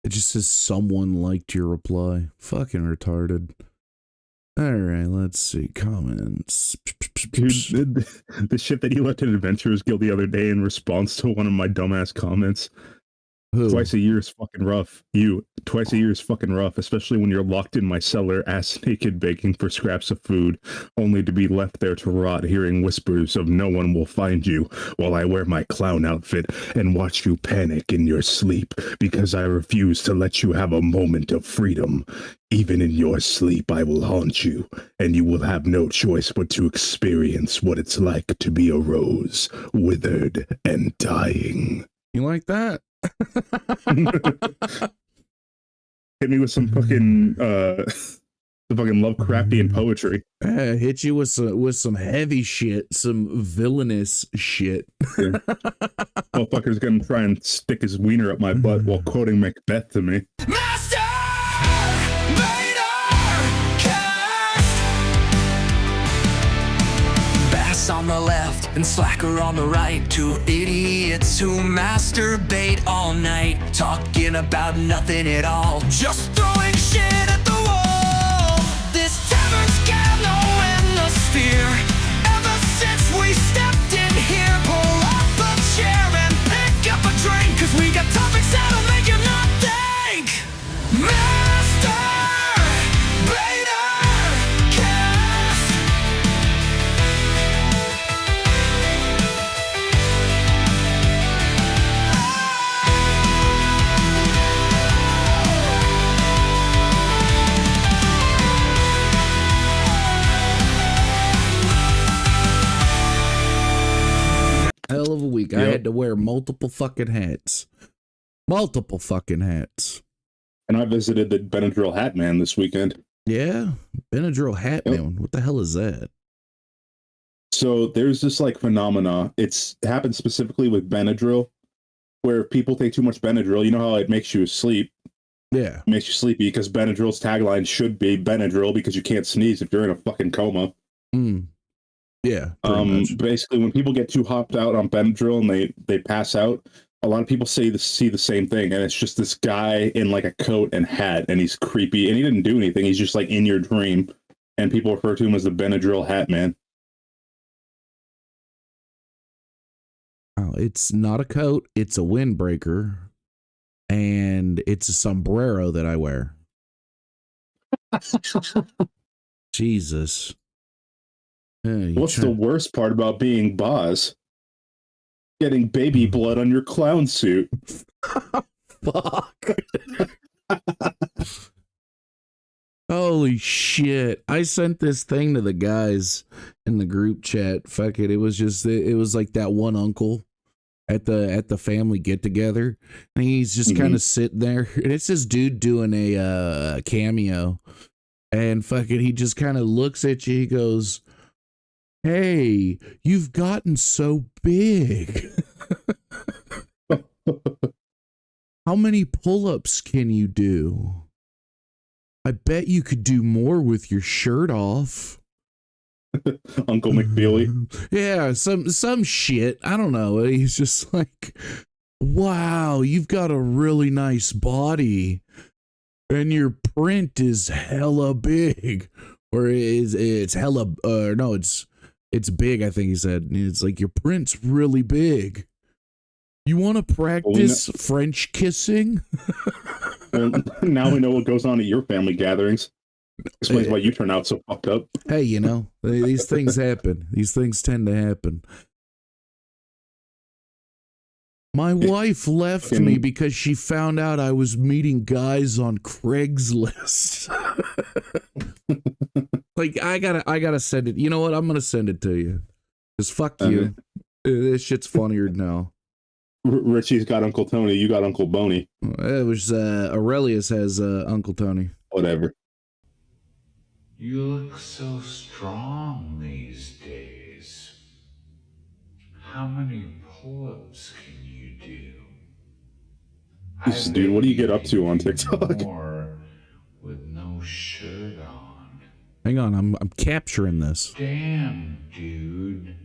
It just says someone liked your reply. Fucking retarded. All right, let's see comments. Dude, the shit that you left in Adventurers Guild the other day in response to one of my dumbass comments. Who? Twice a year is fucking rough. Twice a year is fucking rough, especially when you're locked in my cellar, ass naked, begging for scraps of food, only to be left there to rot, hearing whispers of no one will find you, while I wear my clown outfit and watch you panic in your sleep, because I refuse to let you have a moment of freedom. Even in your sleep, I will haunt you, and you will have no choice but to experience what it's like to be a rose, withered and dying. You like that? Hit me with some fucking the fucking Lovecraftian poetry. Hit you with some heavy shit, some villainous shit. Yeah. Motherfucker's gonna try and stick his wiener up my butt while quoting Macbeth to me. Master BATR Cast. Bass on the left and Slacker on the right. Two idiots who masturbate all night, talking about nothing at all, just throwing shit at the wall. This tavern's got no atmosphere. Ever since we stepped in here, pull up a chair and pick up a drink, 'cause we got topics that'll make you not think. Master BATR Cast. Hell of a week. I had to wear multiple fucking hats. Multiple fucking hats. And I visited the Benadryl Hat Man this weekend. Yeah? Benadryl Hat Man. What the hell is that? So there's this like phenomena. It happens specifically with Benadryl, where if people take too much Benadryl, you know how it makes you sleep. Yeah. It makes you sleepy, because Benadryl's tagline should be Benadryl because you can't sneeze if you're in a fucking coma. Yeah. Basically, when people get too hopped out on Benadryl and they pass out, a lot of people see the same thing, and it's just this guy in like a coat and hat, and he's creepy, and he didn't do anything. He's just like in your dream, and people refer to him as the Benadryl Hat Man. Oh, it's not a coat. It's a windbreaker, and it's a sombrero that I wear. Jesus. What's the worst part about being Bas? Getting baby blood on your clown suit. Fuck. Holy shit. I sent this thing to the guys in the group chat. Fuck it. It was like that one uncle at the family get together, and he's just kind of sitting there, and it's this dude doing a cameo, and fucking he just kind of looks at you. He goes, "Hey, you've gotten so big. How many pull-ups can you do? I bet you could do more with your shirt off." Uncle McFeely. Yeah, some shit. I don't know. He's just like, "Wow, you've got a really nice body, and your print is hella big." Or it's hella no, it's big, I think he said. It's like, "Your print's really big. You want to practice French kissing?" Well, now we know what goes on at your family gatherings. Explains why you turn out so fucked up. Hey, you know, these things happen. These things tend to happen. My wife left me because she found out I was meeting guys on Craigslist. Like, I gotta send it. You know what? I'm gonna send it to you. Just fuck you. This shit's funnier now. Richie's got Uncle Tony. You got Uncle Boney. It was Aurelius has Uncle Tony. Whatever. You look so strong these days. How many pull-ups can you do? Dude, what do you get up to on TikTok? More with no shirt on. Hang on, I'm capturing this. Damn, dude.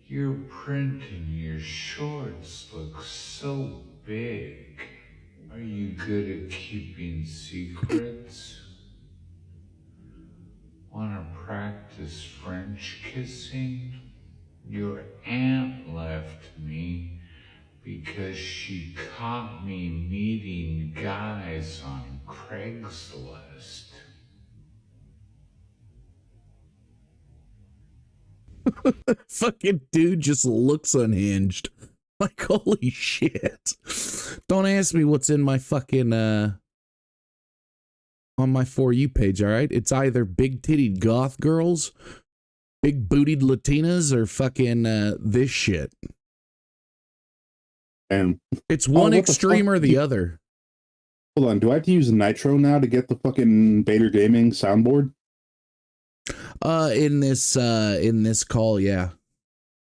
Your print in your shorts looks so big. Are you good at keeping secrets? Wanna practice French kissing? Your aunt left me because she caught me meeting guys on Craigslist. Fucking dude just looks unhinged. Like, holy shit. Don't ask me what's in my fucking, on my For You page, all right? It's either big titted goth girls, big bootied Latinas, or fucking this shit. And It's one what extreme the or the other. hold on, do I have to use Nitro now to get the fucking B.A.T.R Gaming soundboard? In this call, yeah.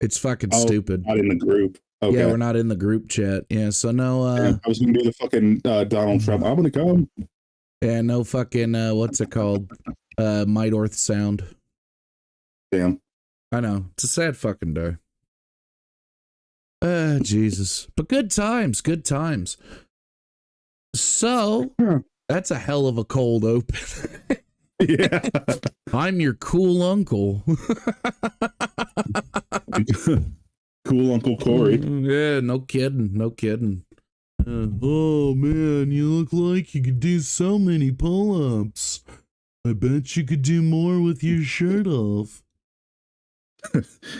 It's fucking stupid. Not in the group. Okay. Yeah, we're not in the group chat. Yeah, so no I was gonna do the fucking Donald Trump. I'm gonna come. yeah, no fucking what's it called? Might Orth sound. Damn. I know. It's a sad fucking day. Jesus. But good times, good times. So that's a hell of a cold open. Yeah. I'm your cool uncle. Cool Uncle Corey. Yeah, no kidding. No kidding. Oh man, you look like you could do so many pull-ups. I bet you could do more with your shirt off.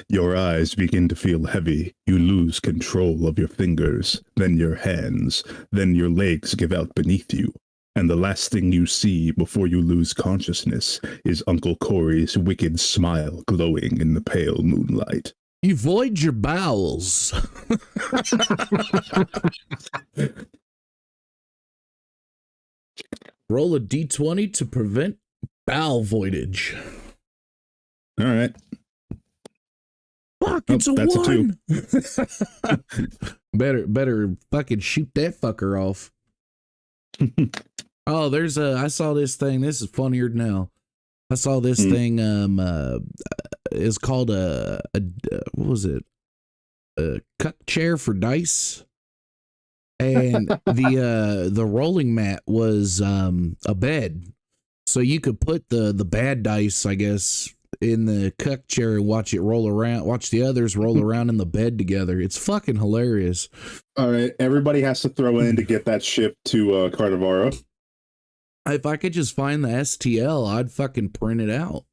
Your eyes begin to feel heavy. You lose control of your fingers, then your hands, then your legs give out beneath you. And the last thing you see before you lose consciousness is Uncle Corey's wicked smile glowing in the pale moonlight. You void your bowels. Roll a d20 to prevent bowel voidage. All right. Fuck, it's a that's one. better fucking shoot that fucker off. Oh, I saw this thing. This is funnier now. I saw this thing. It's called what was it? A cuck chair for dice. And the rolling mat was a bed. So you could put the bad dice, I guess, in the cuck chair and watch it roll around, watch the others roll around in the bed together. It's fucking hilarious. All right. Everybody has to throw in to get that shipped to Cardavaro. If I could just find the STL, I'd fucking print it out.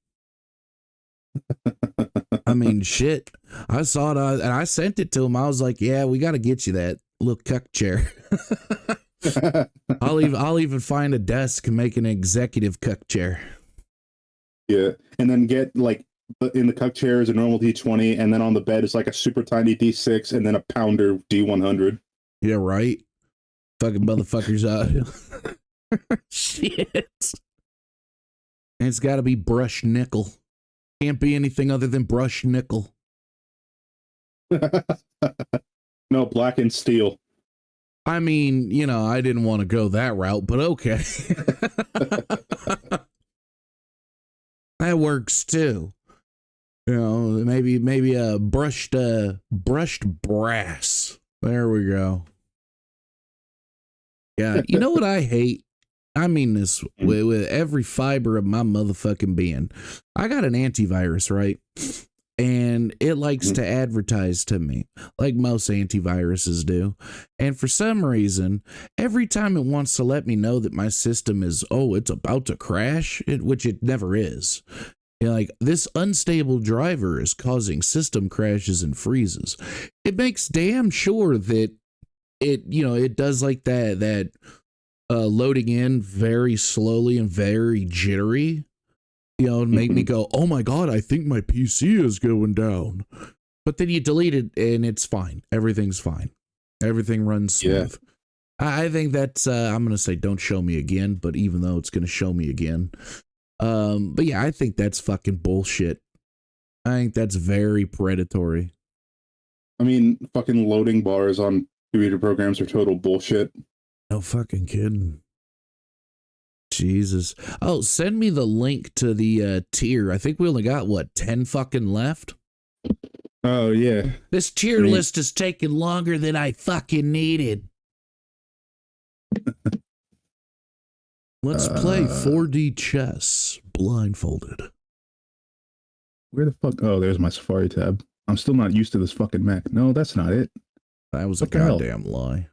I mean, shit. I saw it and I sent it to him. I was like, yeah, we got to get you that little cuck chair. I'll even find a desk and make an executive cuck chair. Yeah. And then get like in the cuck chair is a normal D20, and then on the bed is like a super tiny D6 and then a pounder D100. Yeah, right. Fucking motherfuckers out. Shit. And it's got to be brushed nickel. Can't be anything other than brushed nickel. No, black and steel. I mean, you know, I didn't want to go that route, but okay. That works too. You know, maybe a brushed brass. There we go. Yeah, you know what I hate? I mean this with every fiber of my motherfucking being. I got an antivirus, right? And it likes to advertise to me, like most antiviruses do. And for some reason, every time it wants to let me know that my system is, it's about to crash, which it never is. You know, like, this unstable driver is causing system crashes and freezes. It makes damn sure that it does like that loading in very slowly and very jittery, and make me go, oh my God, I think my PC is going down. But then you delete it and it's fine. Everything's fine. Everything runs smooth. Yeah. I think that's, I'm going to say don't show me again, but even though it's going to show me again. But yeah, I think that's fucking bullshit. I think that's very predatory. I mean, fucking loading bars on computer programs are total bullshit. No fucking kidding. Jesus. Oh, send me the link to the tier. I think we only got, 10 fucking left? Oh, yeah. This tier list is taking longer than I fucking needed. Let's play 4D chess blindfolded. Where the fuck? Oh, there's my Safari tab. I'm still not used to this fucking Mac. No, that's not it. That was What a the hell? goddamn lie.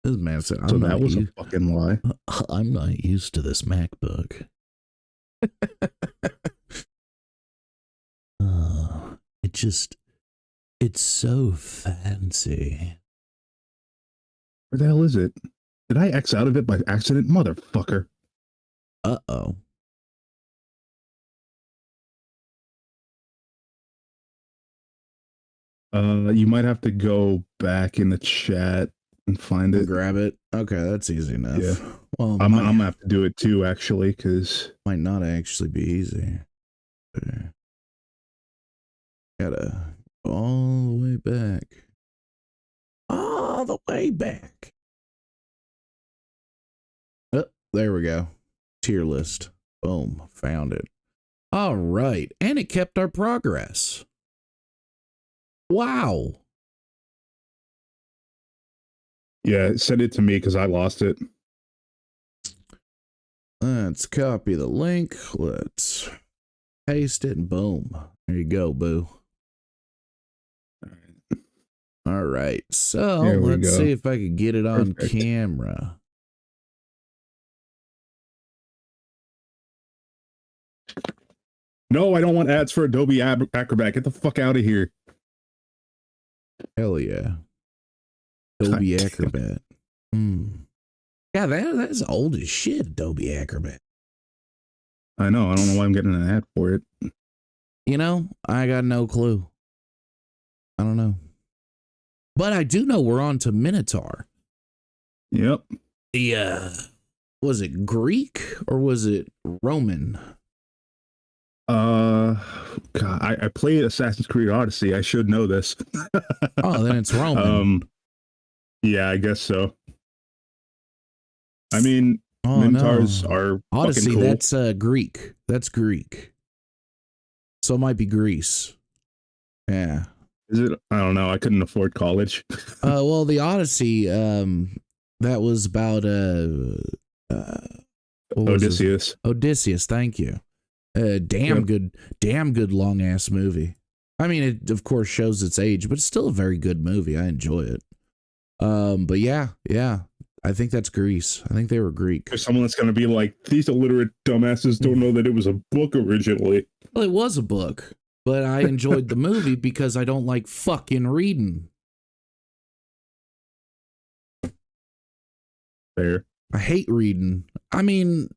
This man said, So that was a fucking lie. I'm not used to this MacBook. It's so fancy. Where the hell is it? Did I X out of it by accident? Motherfucker. Uh-oh. You might have to go back in the chat and find it. Grab it. Okay, that's easy enough. Yeah. Well, I'm gonna have to do it too, actually, because might not actually be easy. Gotta go all the way back. All the way back. Oh, there we go. Tier list. Boom. Found it. All right. And it kept our progress. Wow. yeah, send it to me because I lost it. Let's copy the link. Let's paste it and boom. There you go, boo. All right. So let's see if I could get it on camera. No, I don't want ads for Adobe Acrobat. Get the fuck out of here. Hell yeah. Adobe Acrobat. Yeah, that's old as shit, Adobe Acrobat. I know. I don't know why I'm getting an ad for it. You know, I got no clue. I don't know. But I do know we're on to Minotaur. Yep. Was it Greek or was it Roman? God, I played Assassin's Creed Odyssey. I should know this. Oh, then it's Roman. Yeah, I guess so. I mean, Minotaurs are Odyssey, fucking cool. That's Greek. That's Greek. So it might be Greece. Yeah. Is it? I don't know. I couldn't afford college. Well, the Odyssey, that was about Odysseus. Odysseus, thank you. Damn good long ass movie. I mean, it of course shows its age, but it's still a very good movie. I enjoy it. But yeah, I think that's Greece. I think they were Greek. There's someone that's going to be like, these illiterate dumbasses don't know that it was a book originally. Well, it was a book, but I enjoyed the movie because I don't like fucking reading. Fair. I hate reading. I mean,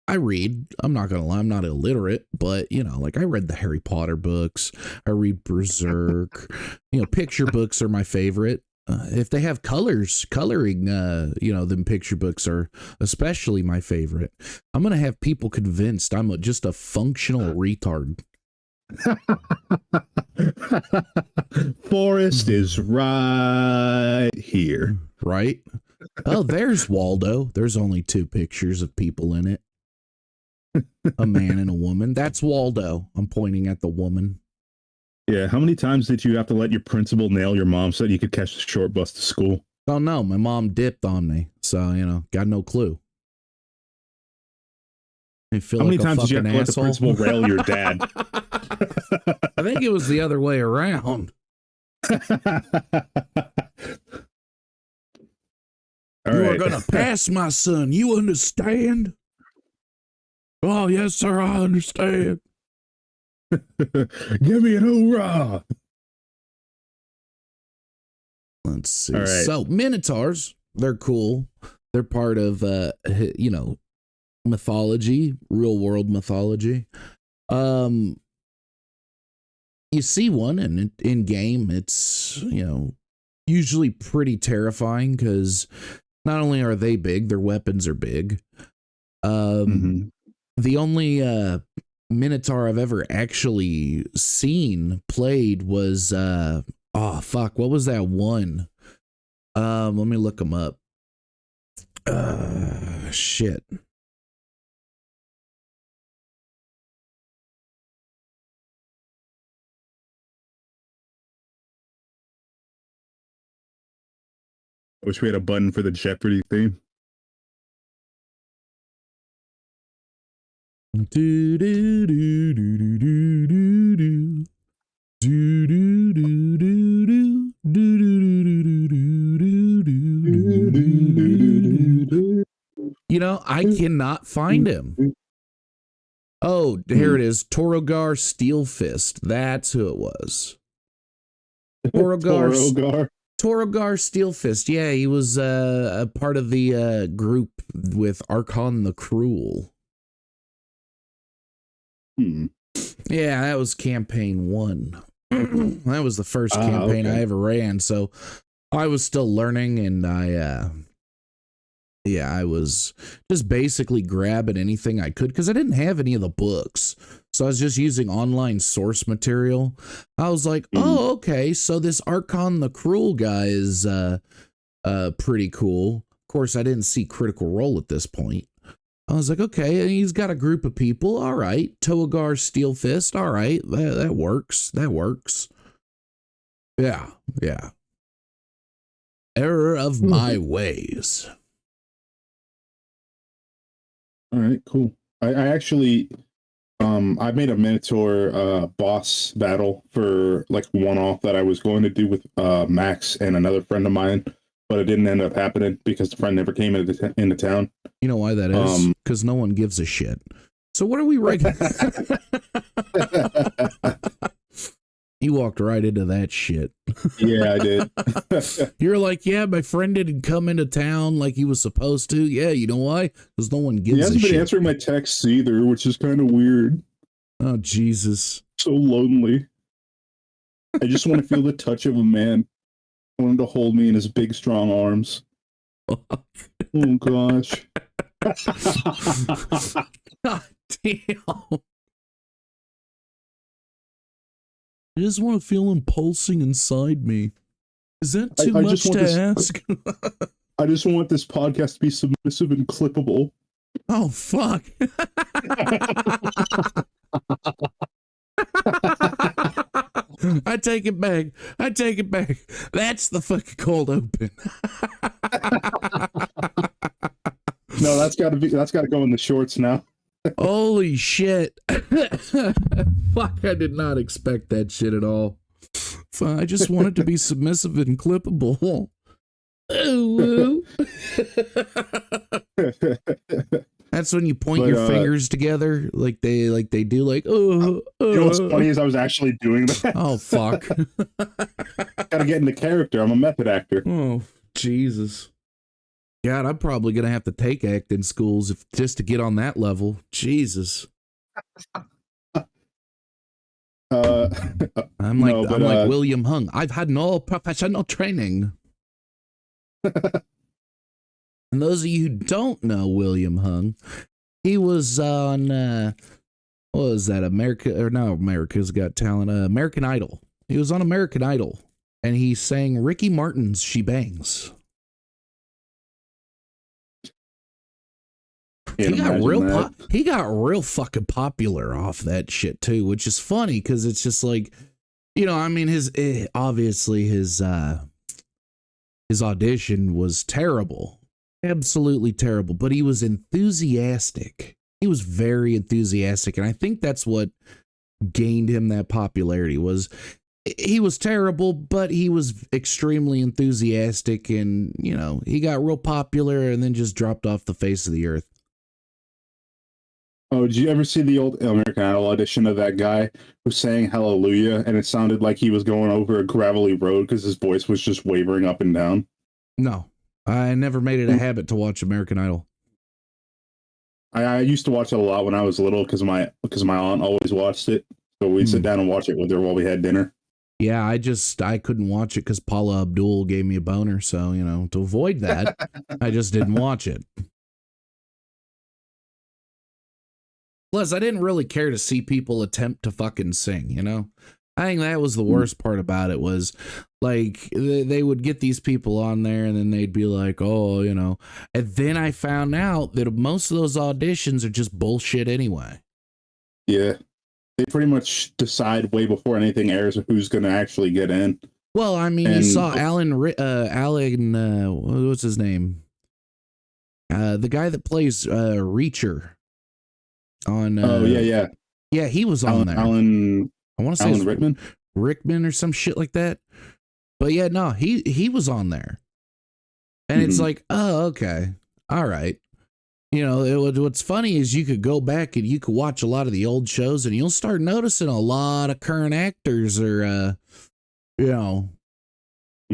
I read. I'm not gonna lie. I'm not illiterate, but you know, like I read the Harry Potter books. I read Berserk. You know, picture books are my favorite. If they have coloring, you know, them picture books are especially my favorite. I'm gonna have people convinced I'm just a functional retard. Forest is right here. Right? Oh, there's Waldo. There's only 2 pictures of people in it. A man and a woman. That's Waldo. I'm pointing at the woman. Yeah, how many times did you have to let your principal nail your mom so that you could catch the short bus to school? Oh no, my mom dipped on me. So, you know, got no clue. I feel how like many times did you have to let the principal rail your dad? I think it was the other way around. You are going to pass, my son. You understand? Oh, yes, sir, I understand. Give me an hoorah. Let's see. So, Minotaurs, they're cool. They're part of, you know, mythology, real world mythology. You see one, and in game, it's, you know, usually pretty terrifying because not only are they big, their weapons are big. The only Minotaur I've ever actually seen played was what was that one? Let me look them up. Shit. I wish we had a button for the Jeopardy theme. Do do do do do do do do. Do do do do do do do do do do do. You know, I cannot find him. Oh, here it is. Torogar Steelfist. That's who it was. Torogar Steelfist. Yeah, he was a part of the group with Archon the Cruel. Yeah, that was campaign 1. That was the first campaign I ever ran. So I was still learning, and I was just basically grabbing anything I could because I didn't have any of the books. So I was just using online source material. I was like, oh, okay. So this Archon the Cruel guy is pretty cool. Of course, I didn't see Critical Role at this point. I was like, okay, he's got a group of people. All right. Toagar Steelfist. All right. That works. That works. Yeah. Yeah. Error of my ways. All right, cool. I actually, I made a Minotaur boss battle for like one-off that I was going to do with Max and another friend of mine, but it didn't end up happening because the friend never came into town. You know why that is? Because no one gives a shit. So what are we ranking? You walked right into that shit. Yeah, I did. You're like, yeah, my friend didn't come into town like he was supposed to. Yeah, you know why? Because no one gives a shit. He hasn't been answering my texts either, which is kind of weird. Oh, Jesus. So lonely. I just want to feel the touch of a man. I want him to hold me in his big, strong arms. Oh, gosh. God damn. I just want to feel him pulsing inside me. Is that too much to ask? I just want this podcast to be submissive and clippable. Oh, fuck. I take it back. I take it back. That's the fucking cold open. No, that's got to go in the shorts now. Holy shit. Fuck, I did not expect that shit at all. I just want it to be submissive and clippable. That's when you point your fingers together like they do, like, you know what's funny is I was actually doing that. Oh, fuck. Gotta get into character. I'm a method actor. Oh, Jesus. God, I'm probably gonna have to take acting schools just to get on that level. Jesus. I'm like William Hung. I've had no professional training. And those of you who don't know William Hung, he was on what was that? America's Got Talent. American Idol. He was on American Idol, and he sang Ricky Martin's "She Bangs." He got real fucking popular off that shit too, which is funny because it's just like, you know, I mean, obviously his audition was terrible, absolutely terrible, but he was enthusiastic. He was very enthusiastic, and I think that's what gained him that popularity. Was he was terrible, but he was extremely enthusiastic, and you know, he got real popular and then just dropped off the face of the earth. Oh, did you ever see the old American Idol audition of that guy who sang Hallelujah, and it sounded like he was going over a gravelly road because his voice was just wavering up and down? No, I never made it a habit to watch American Idol. I used to watch it a lot when I was little because my aunt always watched it, so we'd sit down and watch it with her while we had dinner. Yeah, I couldn't watch it because Paula Abdul gave me a boner, so you know, to avoid that, I just didn't watch it. Plus, I didn't really care to see people attempt to fucking sing, you know? I think that was the worst part about it was, like, they would get these people on there and then they'd be like, oh, you know. And then I found out that most of those auditions are just bullshit anyway. Yeah. They pretty much decide way before anything airs who's going to actually get in. Well, I mean, you saw Alan, what's his name? The guy that plays Reacher. on. Oh yeah. Yeah, he was on there. Alan I want to say Alan Rickman. Rickman or some shit like that. But yeah, no, he was on there, and it's like, oh, okay, all right. You know, what's funny is you could go back and you could watch a lot of the old shows, and you'll start noticing a lot of current actors are, you know,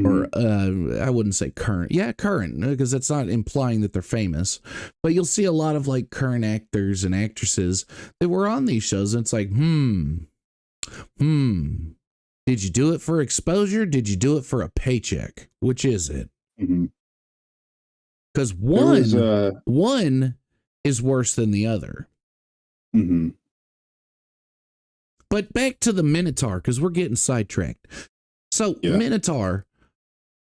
or I wouldn't say current. Yeah, current, because that's not implying that they're famous. But you'll see a lot of like current actors and actresses that were on these shows, and it's like, did you do it for exposure? Did you do it for a paycheck? Which is it? Because one is worse than the other. But back to the Minotaur, because we're getting sidetracked. So Minotaur,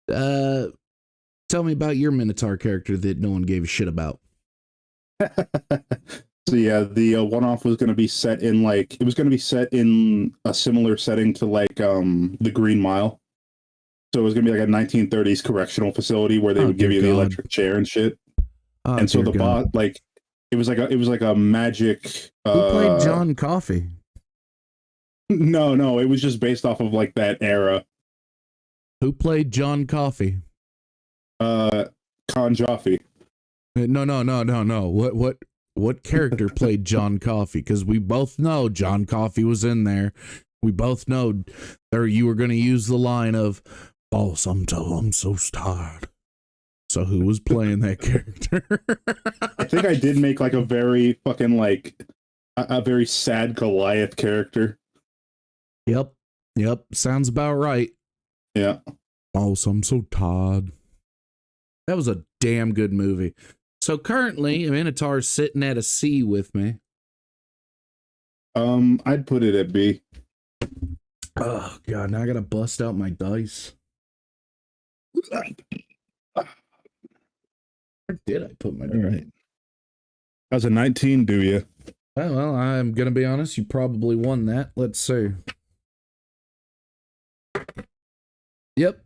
tell me about your Minotaur character that no one gave a shit about. So yeah, the one-off was going to be set in a similar setting to like the Green Mile. So it was going to be like a 1930s correctional facility where they would give you the electric chair and shit. And so the bot, like, it was like a magic. Who played John Coffey? No, it was just based off of like that era. Who played John Coffey? Con Joffey. No. What character played John Coffey? Because we both know John Coffey was in there. We both know there you were going to use the line of, "Boss, I'm so tired." So who was playing that character? I think I did make like a very fucking like a very sad Goliath character. Yep. Sounds about right. Yeah. Boss, I'm so tired. That was a damn good movie. So currently, Minotaur's sitting at a C with me. I'd put it at B. Oh god, now I gotta bust out my dice. Where did I put my dice? All right. How's a 19 do you? Well, I'm gonna be honest, you probably won that. Let's see. Yep.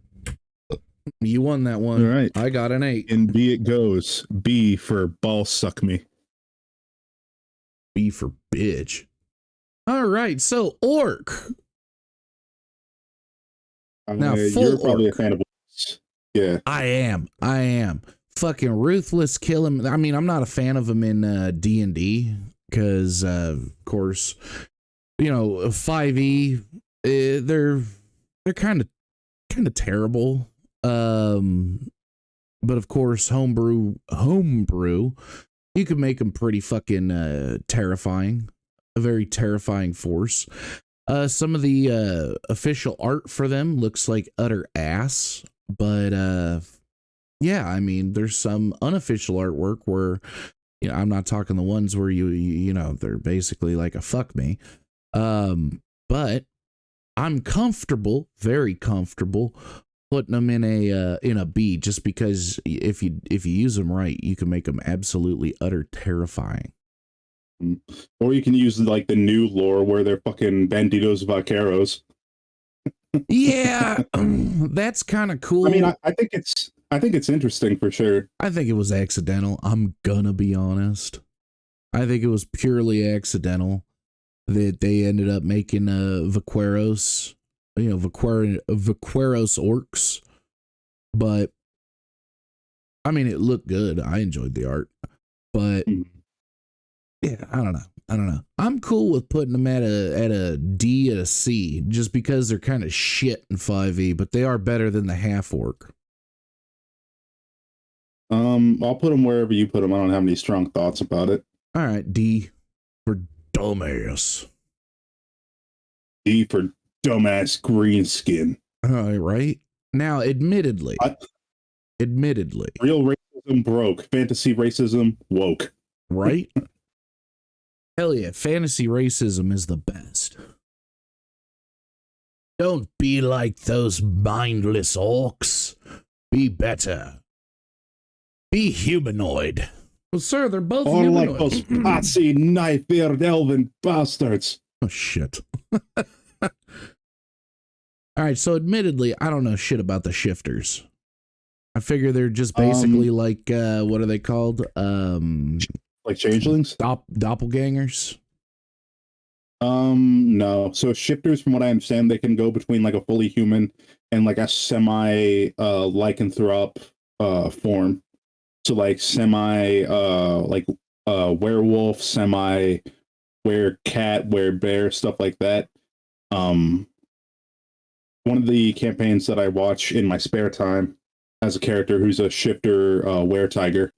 You won that one. All right. I got an 8. And B it goes. B for ball suck me. B for bitch. All right, so orc. Now, you're probably a fan of orcs. Yeah. I am. Fucking ruthless killing. I mean, I'm not a fan of them in D&D because, of course, you know, 5e, they're kind of terrible. But of course, homebrew, you can make them pretty fucking terrifying. A very terrifying force. Some of the official art for them looks like utter ass, but yeah, I mean, there's some unofficial artwork where, you know, I'm not talking the ones where you know, they're basically like a fuck me. But I'm comfortable, very comfortable, putting them in a B, just because if you use them right, you can make them absolutely utter terrifying. Or you can use like the new lore where they're fucking banditos vaqueros. Yeah, that's kind of cool. I mean, I think it's interesting for sure. I think it was accidental. I'm gonna be honest. I think it was purely accidental that they ended up making vaqueros, you know, vaqueros orcs. But I mean, it looked good. I enjoyed the art, but yeah, I don't know. I'm cool with putting them at a D, at a C, just because they're kind of shit in 5e, but they are better than the half orc. I'll put them wherever you put them. I don't have any strong thoughts about it. All right, D for dumbass. D for dumbass green skin. All right. Now, admittedly, real racism broke. Fantasy racism woke. Right? Hell yeah, fantasy racism is the best. Don't be like those mindless orcs. Be better. Be humanoid. Well, sir, they're both or humanoid. Like those potsy, knife-eared elven bastards. Oh, shit. All right, so admittedly, I don't know shit about the shifters. I figure they're just basically like, what are they called? Like changelings? Doppelgangers? No. So shifters, from what I understand, they can go between like a fully human and like a semi lycanthrope form. So like semi werewolf, semi were cat, were bear, stuff like that. Um, one of the campaigns that I watch in my spare time has a character who's a shifter were tiger.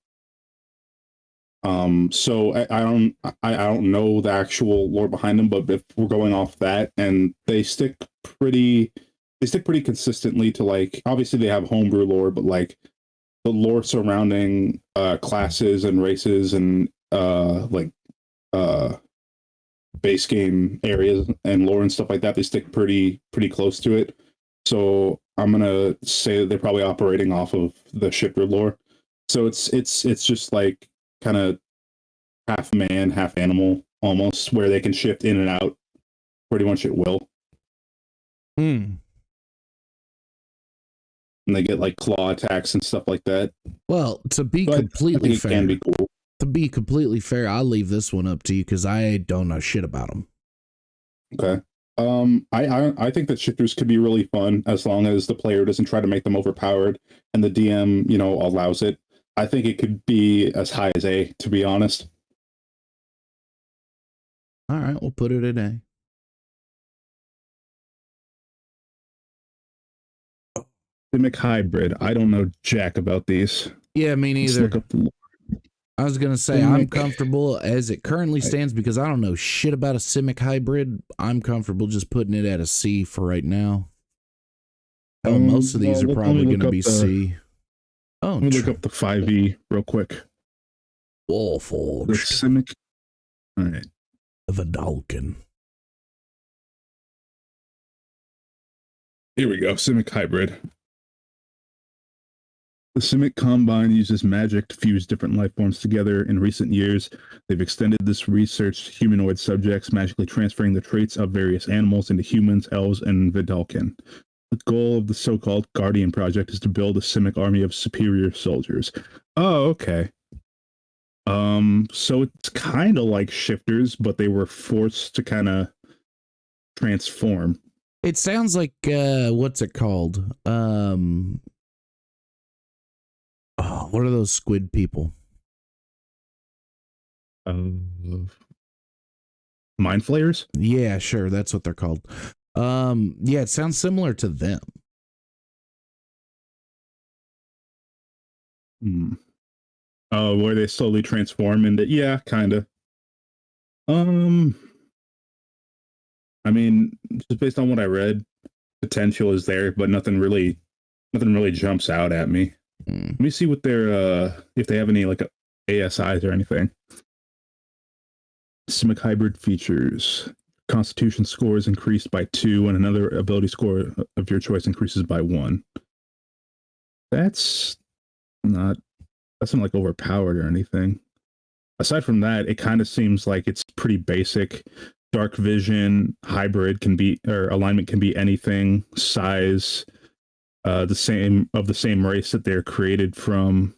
So I don't know the actual lore behind them, but if we're going off that, and they stick pretty consistently to, like, obviously they have homebrew lore, but like the lore surrounding classes and races and base game areas and lore and stuff like that, they stick pretty close to it. So I'm gonna say that they're probably operating off of the shifter lore. So it's just like kind of half man, half animal almost, where they can shift in and out pretty much at will. Hmm. And they get like claw attacks and stuff like that. Well, to be But completely I think it fair, can be cool. I'll leave this one up to you because I don't know shit about them. Okay. I think that shifters could be really fun as long as the player doesn't try to make them overpowered and the DM, allows it. I think it could be as high as A, to be honest. All right, we'll put it at A. Simic hybrid. I don't know jack about these. Yeah, me Let's neither. look up the I was gonna say I'm comfortable as it currently stands because I don't know shit about a Simic hybrid. I'm comfortable just putting it at a C for right now. Oh, most of these are probably going to be C. Oh, let me look up the 5e real quick. Warforged. The Simic. All right. The Dalkin. Here we go. Simic hybrid. The Simic Combine uses magic to fuse different life forms together. In recent years, they've extended this research to humanoid subjects, magically transferring the traits of various animals into humans, elves, and Vidalkin. The goal of the so-called Guardian Project is to build a Simic army of superior soldiers. Oh, okay. So it's kind of like shifters, but they were forced to kind of transform. It sounds like what's it called? What are those squid people? Mind flayers? Yeah, sure, that's what they're called. Yeah, it sounds similar to them. Where they slowly transform into, yeah, kind of. I mean, just based on what I read, potential is there, but nothing really jumps out at me. Let me see what their if they have any like ASIs or anything. Simic hybrid features. Constitution score is increased by 2, and another ability score of your choice increases by 1. That's not like overpowered or anything. Aside from that, it kind of seems like it's pretty basic. Dark vision, hybrid can be, or alignment can be anything, size, the same race that they're created from.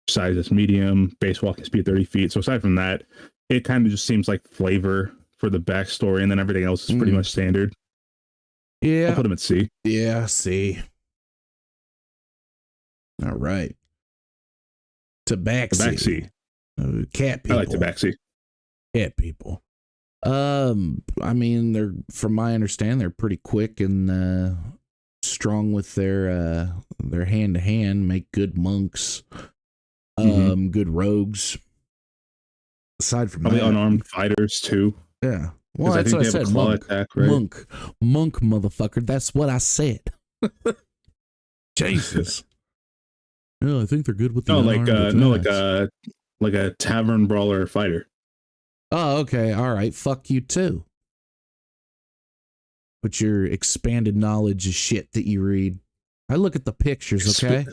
Size is medium, base walking speed 30 feet. So aside from that, it kind of just seems like flavor for the backstory, and then everything else is pretty much standard. Yeah. I'll put them at C. Yeah, C. All right. Tabaxi. Cat people. I like Tabaxi. Cat people. I mean, they're, from my understanding, they're pretty quick and strong with their hand to hand, make good monks, good rogues. Aside from probably that, unarmed fighters too. Yeah. Well, that's what I said. Monk. Attack, right? Monk, motherfucker. That's what I said. Jesus. Yeah, I think they're good with the like a tavern brawler fighter. Oh, okay. All right. Fuck you too. With your expanded knowledge of shit that you read. I look at the pictures, okay?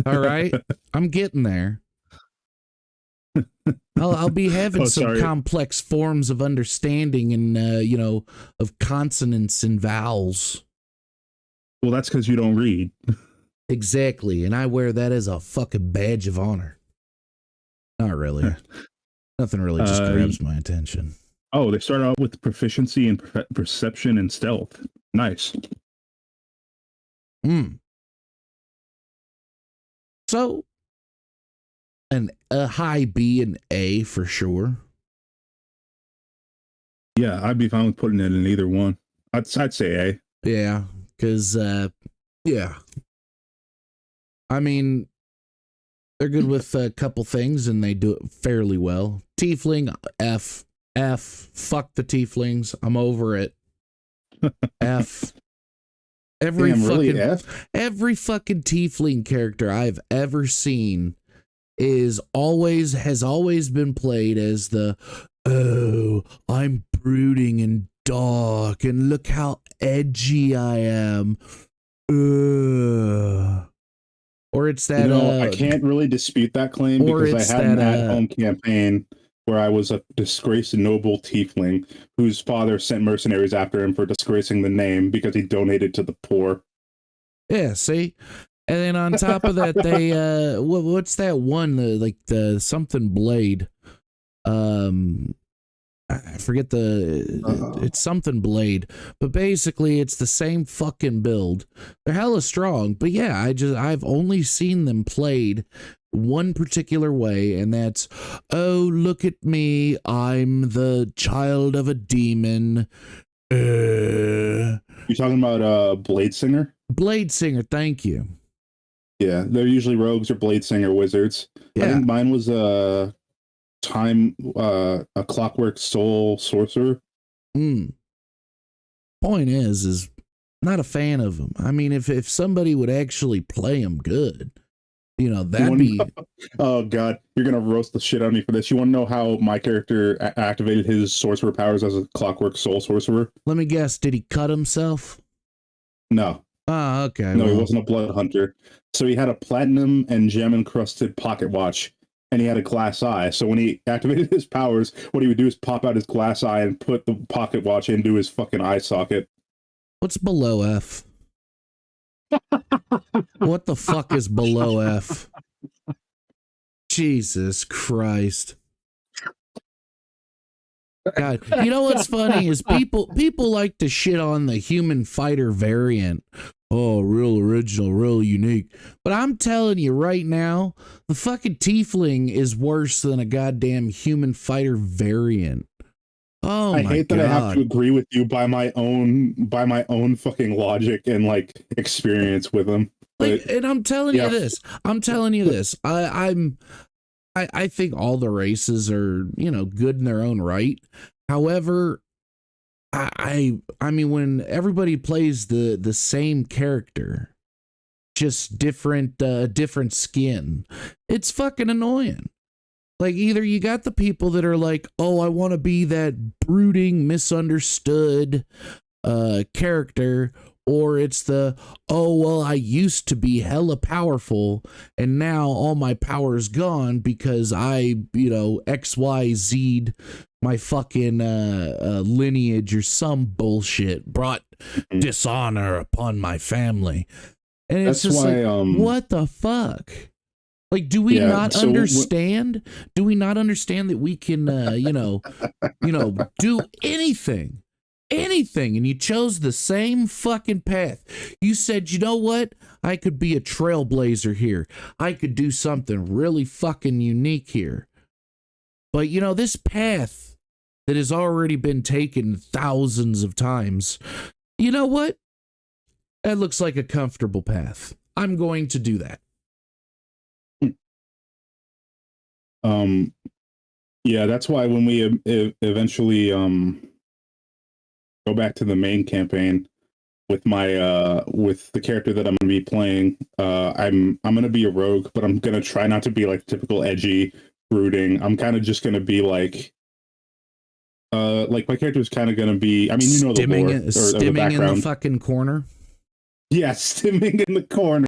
All right. I'm getting there. I'll be having some complex forms of understanding and of consonants and vowels. Well, that's because you don't read. Exactly, and I wear that as a fucking badge of honor. Not really. Nothing really just grabs my attention. Oh, they start out with proficiency in perception and stealth. Nice. So, a high B and A for sure. Yeah, I'd be fine with putting it in either one. I'd say A. Yeah, because, yeah. I mean, they're good with a couple things, and they do it fairly well. Tiefling, F. Fuck the Tieflings. I'm over it. F. Every fucking Tiefling character I've ever seen has always been played as the, oh, I'm brooding and dark, and look how edgy I am. Or it's that, I can't really dispute that claim because I had an at-home campaign where I was a disgraced noble tiefling whose father sent mercenaries after him for disgracing the name because he donated to the poor. Yeah, see? And then on top of that, they, what's that one, the something blade? I forget it's something blade, but basically it's the same fucking build. They're hella strong, but yeah, I've only seen them played one particular way, and that's, oh, look at me, I'm the child of a demon. You talking about Blade Singer? Blade Singer, thank you. Yeah, they're usually rogues or Blade Singer wizards. Yeah. I think mine was a Clockwork Soul sorcerer. Point is not a fan of them. I mean, if somebody would actually play them good, that'd be. Oh God, you're gonna roast the shit out of me for this. You want to know how my character activated his sorcerer powers as a Clockwork Soul sorcerer? Let me guess. Did he cut himself? No. Oh, okay. No, he wasn't a blood hunter. So he had a platinum and gem encrusted pocket watch, and he had a glass eye. So when he activated his powers, what he would do is pop out his glass eye and put the pocket watch into his fucking eye socket. What's below F? What the fuck is below F? Jesus Christ. God, you know what's funny is people like to shit on the human fighter variant. Oh, real original, real unique. But I'm telling you right now, the fucking tiefling is worse than a goddamn human fighter variant. Oh, I hate that I have to agree with you by my own fucking logic and like experience with them. But, and I'm telling you this. I think all the races are, good in their own right. However, I mean, when everybody plays the same character, just different skin, it's fucking annoying. Like, either you got the people that are like, oh, I want to be that brooding, misunderstood character, or it's the, oh, well, I used to be hella powerful, and now all my power is gone because I, XYZ'd my fucking lineage or some bullshit, brought dishonor upon my family. And it's just why, what the fuck? Like, do we not understand? Do we not understand that we can, do anything? And you chose the same fucking path. You said, you know what? I could be a trailblazer here. I could do something really fucking unique here. But, this path that has already been taken thousands of times, you know what? That looks like a comfortable path. I'm going to do that. Yeah, that's why when we eventually go back to the main campaign with my with the character that I'm going to be playing, I'm going to be a rogue, but I'm going to try not to be like typical edgy brooding. I'm kind of just going to be like my character is kind of going to be, I mean, the lore, stimming the background. In the fucking corner. Yeah, stimming in the corner.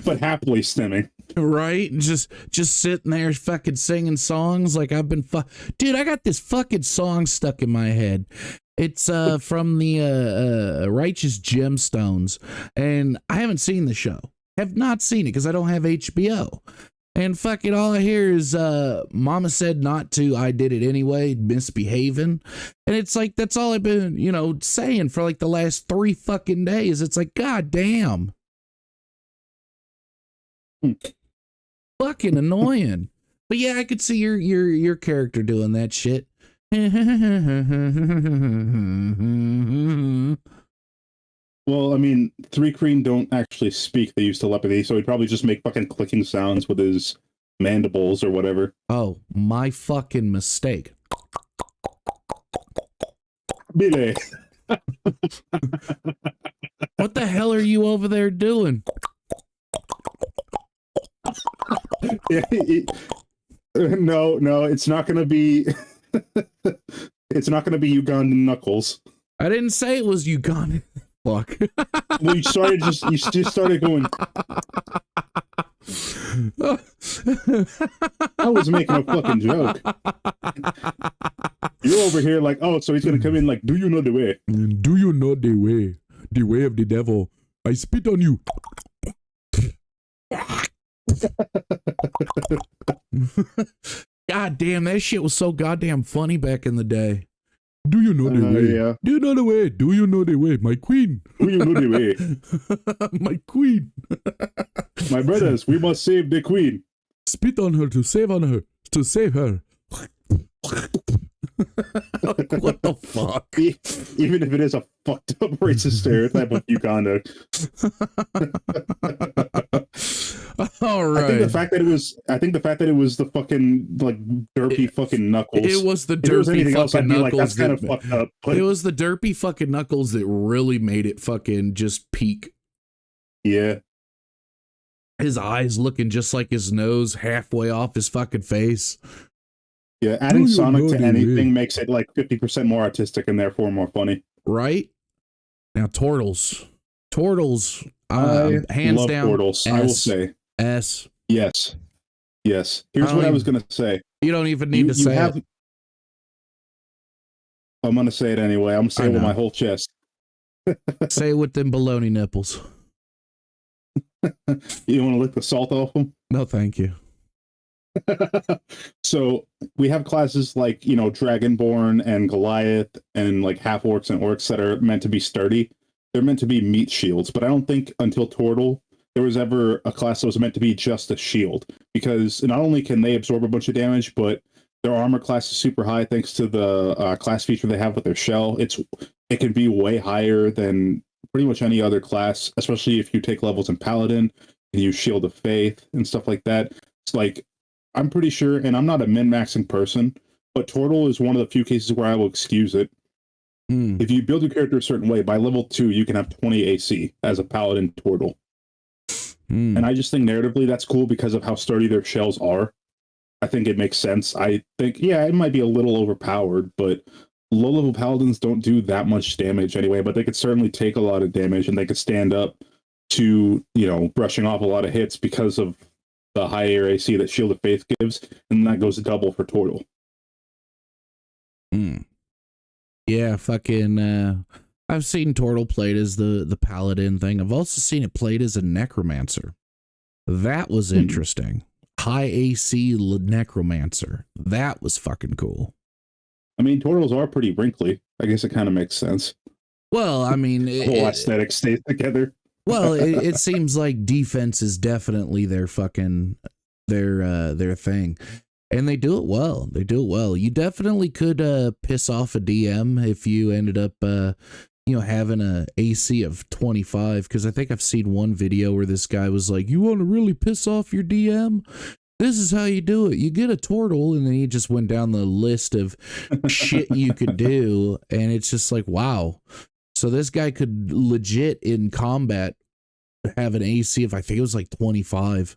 But happily stimming. Right? Just sitting there fucking singing songs like I've been Dude, I got this fucking song stuck in my head. It's from the Righteous Gemstones, and I haven't seen the show. Have not seen it because I don't have HBO. And fucking all I hear is mama said not to, I did it anyway, misbehaving. And it's like that's all I've been, saying for like the last 3 fucking days. It's like, god damn. Fucking annoying. But yeah, I could see your character doing that shit. Well, I mean, 3 Kreen don't actually speak. They use telepathy, so he'd probably just make fucking clicking sounds with his mandibles or whatever. Oh, my fucking mistake. Billy. What the hell are you over there doing? No, it's not gonna be. It's not gonna be Ugandan knuckles. I didn't say it was Ugandan. Fuck. Well, you just started going. I was making a fucking joke. You're over here like, oh, so he's gonna come in like, do you know the way? Do you know the way? The way of the devil. I spit on you. God damn, that shit was so goddamn funny back in the day. Do you know the way? Yeah. Do you know the way? Do you know the way? My queen. Do you know the way? My queen. My brothers, we must save the queen. Spit on her to save her. What the fuck? Even if it is a fucked up racist stereotype of Uganda. All right. I think the fact that it was the fucking like derpy fucking knuckles. It was the derpy fucking knuckles. Like, that's kind of fucked up. But... It was the derpy fucking knuckles that really made it fucking just peak. Yeah. His eyes looking just like his nose halfway off his fucking face. Yeah, adding Sonic to anything makes it like 50% more artistic and therefore more funny. Right? Now, Turtles. I hands love down. Turtles, I will say. S. Yes. Here's what I was going to say. You don't even need to say it. I'm going to say it anyway. I'm going to say it with my whole chest. Say it with them baloney nipples. You want to lick the salt off them? No, thank you. So we have classes like, Dragonborn and Goliath and like half orcs and orcs that are meant to be sturdy. They're meant to be meat shields, but I don't think until Turtle there was ever a class that was meant to be just a shield, because not only can they absorb a bunch of damage, but their armor class is super high thanks to the class feature they have with their shell. It can be way higher than pretty much any other class, especially if you take levels in Paladin and use Shield of Faith and stuff like that. It's like, I'm pretty sure, and I'm not a min-maxing person, but Turtle is one of the few cases where I will excuse it. If you build your character a certain way, by level 2, you can have 20 AC as a Paladin Turtle. And I just think narratively that's cool because of how sturdy their shells are. I think it makes sense. I think, yeah, it might be a little overpowered, but low-level Paladins don't do that much damage anyway, but they could certainly take a lot of damage, and they could stand up to, brushing off a lot of hits because of the higher AC that Shield of Faith gives, and that goes double for Turtle. Yeah, fucking, I've seen Turtle played as the Paladin thing. I've also seen it played as a Necromancer. That was interesting. High AC Necromancer. That was fucking cool. I mean, Turtles are pretty wrinkly. I guess it kind of makes sense. Well, I mean... The whole aesthetic stays together. Well, it seems like defense is definitely their fucking their thing, and they do it well. You definitely could piss off a DM if you ended up having a AC of 25. Because I think I've seen one video where this guy was like, "You want to really piss off your DM? This is how you do it. You get a turtle," and then he just went down the list of shit you could do, and it's just like, wow. So this guy could legit in combat have an AC of, I think it was like 25,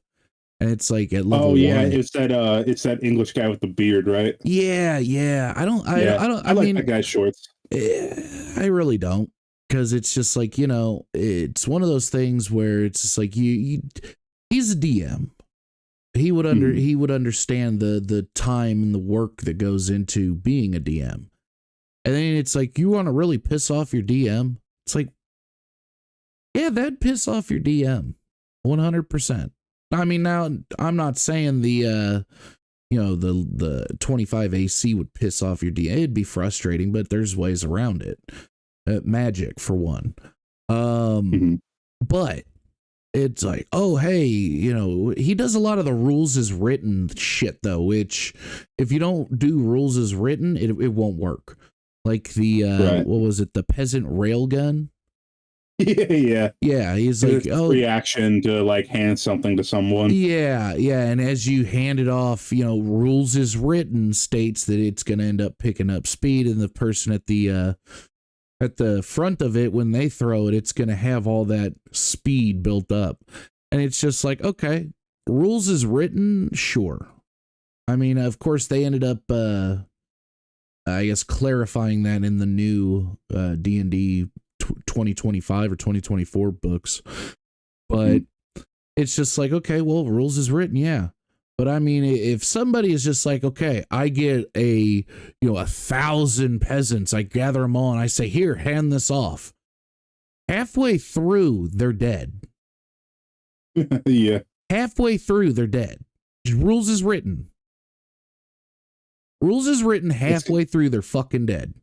and it's like at level 1. It's that English guy with the beard, right? Yeah. I like mean, that guy's shorts. I really don't, because it's just like, it's one of those things where it's just like he's a DM. He would understand the time and the work that goes into being a DM. And then it's like, you want to really piss off your DM? It's like, yeah, that'd piss off your DM. 100%. I mean, now I'm not saying the the 25 AC would piss off your DM. It'd be frustrating, but there's ways around it. Magic for one. But it's like, oh, hey, he does a lot of the rules as written shit though, which if you don't do rules as written, it won't work. Like the what was it, the peasant railgun? Yeah. He's like, reaction to like hand something to someone. Yeah, and as you hand it off, rules as written states that it's going to end up picking up speed, and the person at the front of it, when they throw it, it's going to have all that speed built up. And it's just like, okay, rules as written, sure. I mean, of course, they ended up, I guess, clarifying that in the new D&D 2025 or 2024 books. But it's just like, okay, well, rules is written, yeah. But I mean, if somebody is just like, okay, I get 1,000 peasants, I gather them all and I say, here, hand this off. Halfway through, they're dead. Yeah. Halfway through, they're dead. Rules is written. Rules is written, halfway through, they're fucking dead.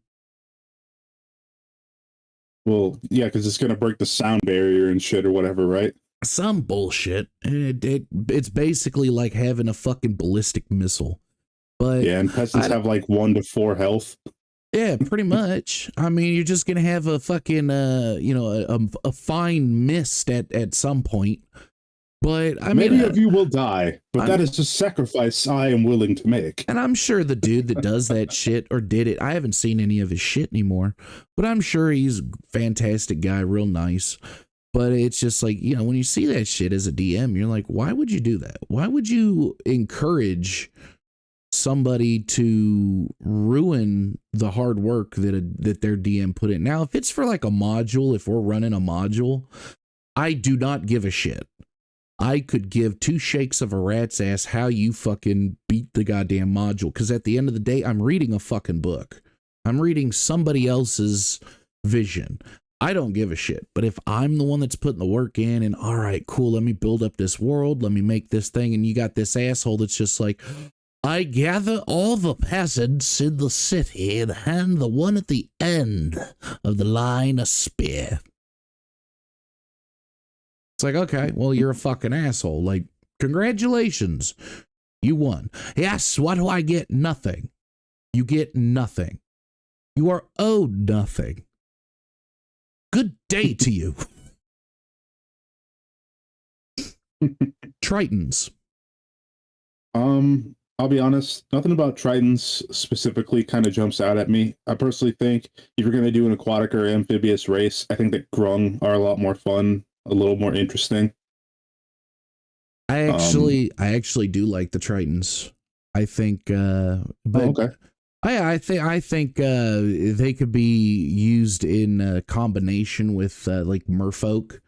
Well, yeah, because it's going to break the sound barrier and shit or whatever, right? Some bullshit. It's basically like having a fucking ballistic missile. But yeah, and peasants have like 1 to 4 health. Yeah, pretty much. I mean, you're just gonna have a fucking a fine mist at some point. But I mean, many of you will die, but that is a sacrifice I am willing to make. And I'm sure the dude that does that shit or did it, I haven't seen any of his shit anymore, but I'm sure he's a fantastic guy, real nice. But it's just like, when you see that shit as a DM, you're like, why would you do that? Why would you encourage somebody to ruin the hard work that their DM put in? Now, if it's for like a module, if we're running a module, I do not give a shit. I could give 2 shakes of a rat's ass how you fucking beat the goddamn module. Because at the end of the day, I'm reading a fucking book. I'm reading somebody else's vision. I don't give a shit. But if I'm the one that's putting the work in and, all right, cool, let me build up this world, let me make this thing, and you got this asshole that's just like, I gather all the peasants in the city and hand the one at the end of the line a spear. It's like, okay, well, you're a fucking asshole. Like, congratulations, you won. Yes, what do I get? Nothing. You get nothing. You are owed nothing. Good day to you. Tritons. I'll be honest, nothing about Tritons specifically kind of jumps out at me. I personally think if you're going to do an aquatic or amphibious race, I think that Grung are a lot more fun, a little more interesting. I actually do like the Tritons. I think, okay. I think they could be used in combination with like merfolk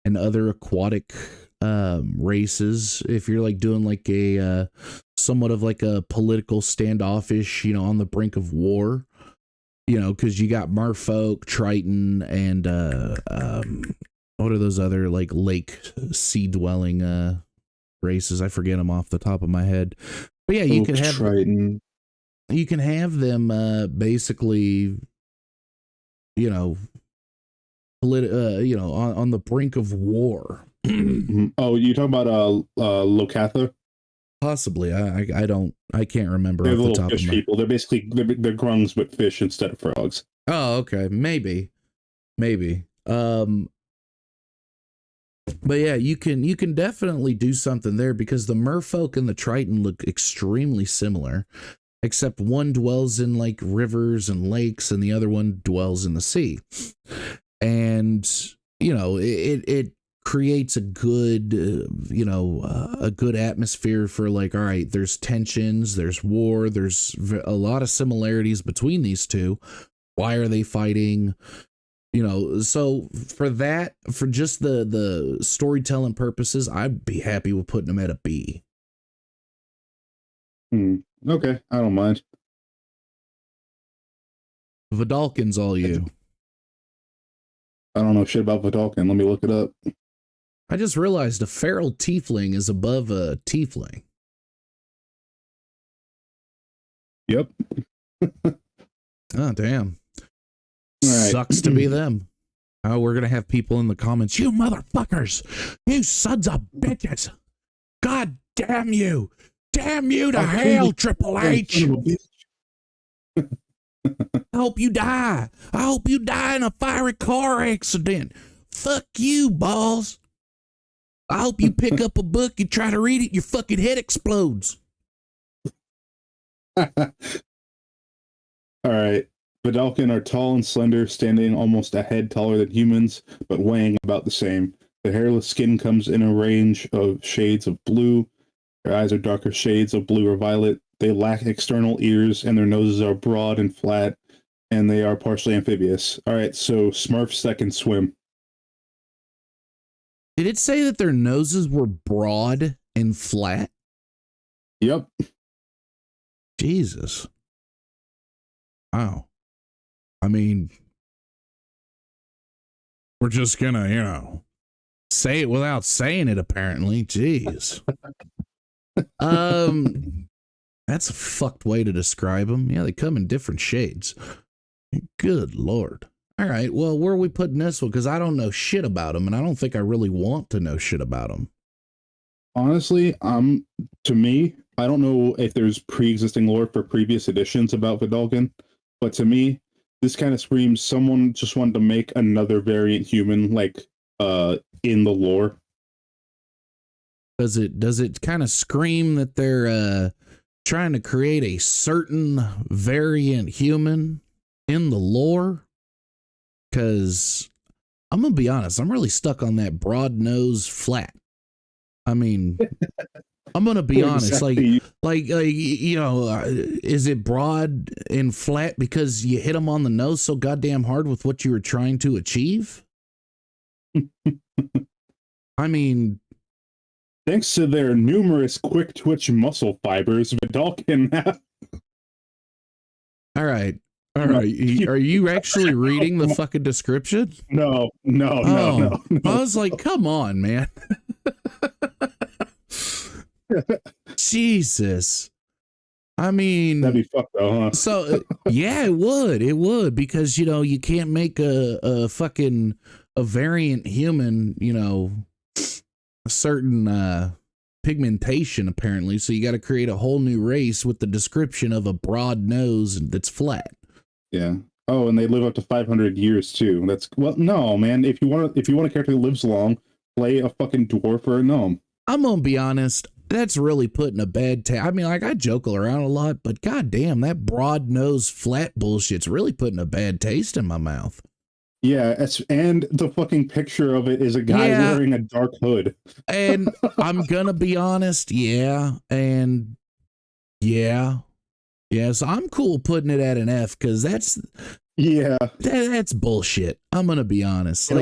and other aquatic races. If you're like doing like a somewhat of like a political standoffish, on the brink of war, because you got merfolk, Triton, and what are those other like lake sea dwelling races? I forget them off the top of my head. But yeah, you can have Triton. You can have them basically, on the brink of war. Oh, you talking about Locatha? Possibly. I can't remember They're off the little top fish of my... people. They're basically they're grungs with fish instead of frogs. Oh, okay. Maybe. But yeah, you can definitely do something there because the merfolk and the Triton look extremely similar, except one dwells in like rivers and lakes and the other one dwells in the sea. And it creates a good a good atmosphere for like, all right, there's tensions, there's war, there's a lot of similarities between these two. Why are they fighting? So for just the storytelling purposes, I'd be happy with putting them at a B. Okay, I don't mind. Vidalkin's all you. I don't know shit about Vidalkin. Let me look it up. I just realized a feral tiefling is above a tiefling. Yep. Oh, damn. All right. Sucks to be them. Oh, we're going to have people in the comments. You motherfuckers. You sons of bitches. God damn you. Damn you to hell, Triple H. I hope you die. I hope you die in a fiery car accident. Fuck you, balls. I hope you pick up a book and try to read it, your fucking head explodes. All right. Vidalcan are tall and slender, standing almost a head taller than humans, but weighing about the same. The hairless skin comes in a range of shades of blue. Their eyes are darker shades of blue or violet. They lack external ears, and their noses are broad and flat, and they are partially amphibious. All right, so Smurfs that can swim. Did it say that their noses were broad and flat? Yep. Jesus. Wow. I mean, we're just gonna, say it without saying it, apparently. Jeez. That's a fucked way to describe them. Yeah, they come in different shades. Good Lord. All right, well, where are we putting this one? Because I don't know shit about them, and I don't think I really want to know shit about them. Honestly, to me, I don't know if there's pre-existing lore for previous editions about Vidalcan, but to me, this kind of screams someone just wanted to make another variant human, like, in the lore. Does it kind of scream that they're trying to create a certain variant human in the lore? Because I'm gonna be honest, I'm really stuck on that broad nose flat. I mean, I'm gonna be honest, Exactly. is it broad and flat because you hit them on the nose so goddamn hard with what you were trying to achieve? I mean, thanks to their numerous quick twitch muscle fibers, Vidalcan have. all right. Are you actually reading the fucking description? No. I was like, come on, man. Jesus. I mean, That'd be fucked though, huh? So yeah, it would because you can't make a fucking a variant human, a certain pigmentation apparently. So you got to create a whole new race with the description of a broad nose that's flat. Yeah. Oh, and they live up to 500 years too. No, man. If you want a character that lives long, play a fucking dwarf or a gnome. I'm gonna be honest. That's really putting a bad taste. I mean, I joke around a lot, but goddamn, that broad nose flat bullshit's really putting a bad taste in my mouth. Yeah, and the fucking picture of it is a guy wearing a dark hood. And I'm gonna be honest, so I'm cool putting it at an F because that's bullshit. I'm gonna be honest.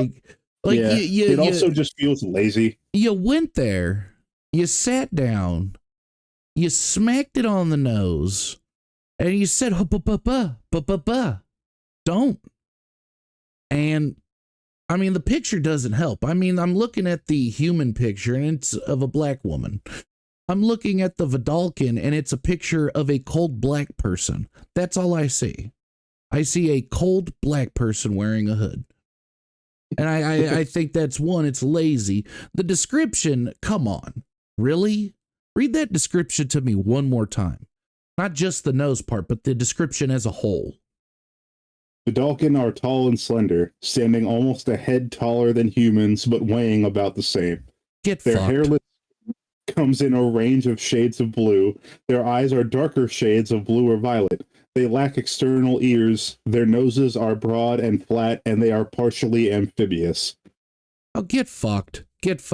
It also just feels lazy. You went there, you sat down, you smacked it on the nose, and you said, don't. And I mean, the picture doesn't help. I mean, I'm looking at the human picture and it's of a black woman. I'm looking at the Vidalcan and it's a picture of a cold black person. That's all I see. I see a cold black person wearing a hood. And I think that's one, it's lazy. The description, come on, really? Read that description to me one more time. Not just the nose part, but the description as a whole. Vidalcan are tall and slender, standing almost a head taller than humans, but weighing about the same. Their hairless comes in a range of shades of blue. Their eyes are darker shades of blue or violet. They lack external ears. Their noses are broad and flat, and they are partially amphibious. Oh, get fucked.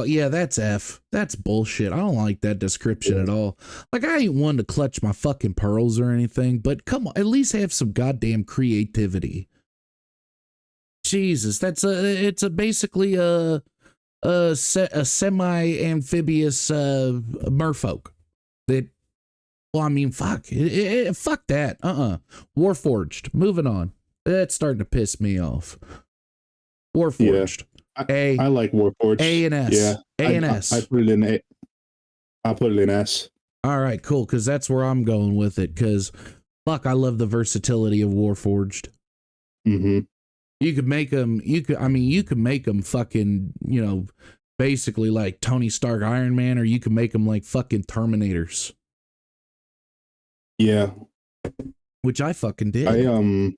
Yeah, that's F. That's bullshit. I don't like that description at all. Like, I ain't one to clutch my fucking pearls or anything, but come on, at least have some goddamn creativity. Jesus, it's basically a semi-amphibious merfolk. That, well, I mean, fuck that. Warforged. Moving on. That's starting to piss me off. Warforged. A, I like Warforged. A and S. Yeah, A and S. I put it in A. I'll put it in S. All right, cool. Because that's where I'm going with it. Because fuck, I love the versatility of Warforged. Mm-hmm. You could make them. You could make them fucking. Basically like Tony Stark, Iron Man, or you could make them like fucking Terminators. Yeah, which I fucking did.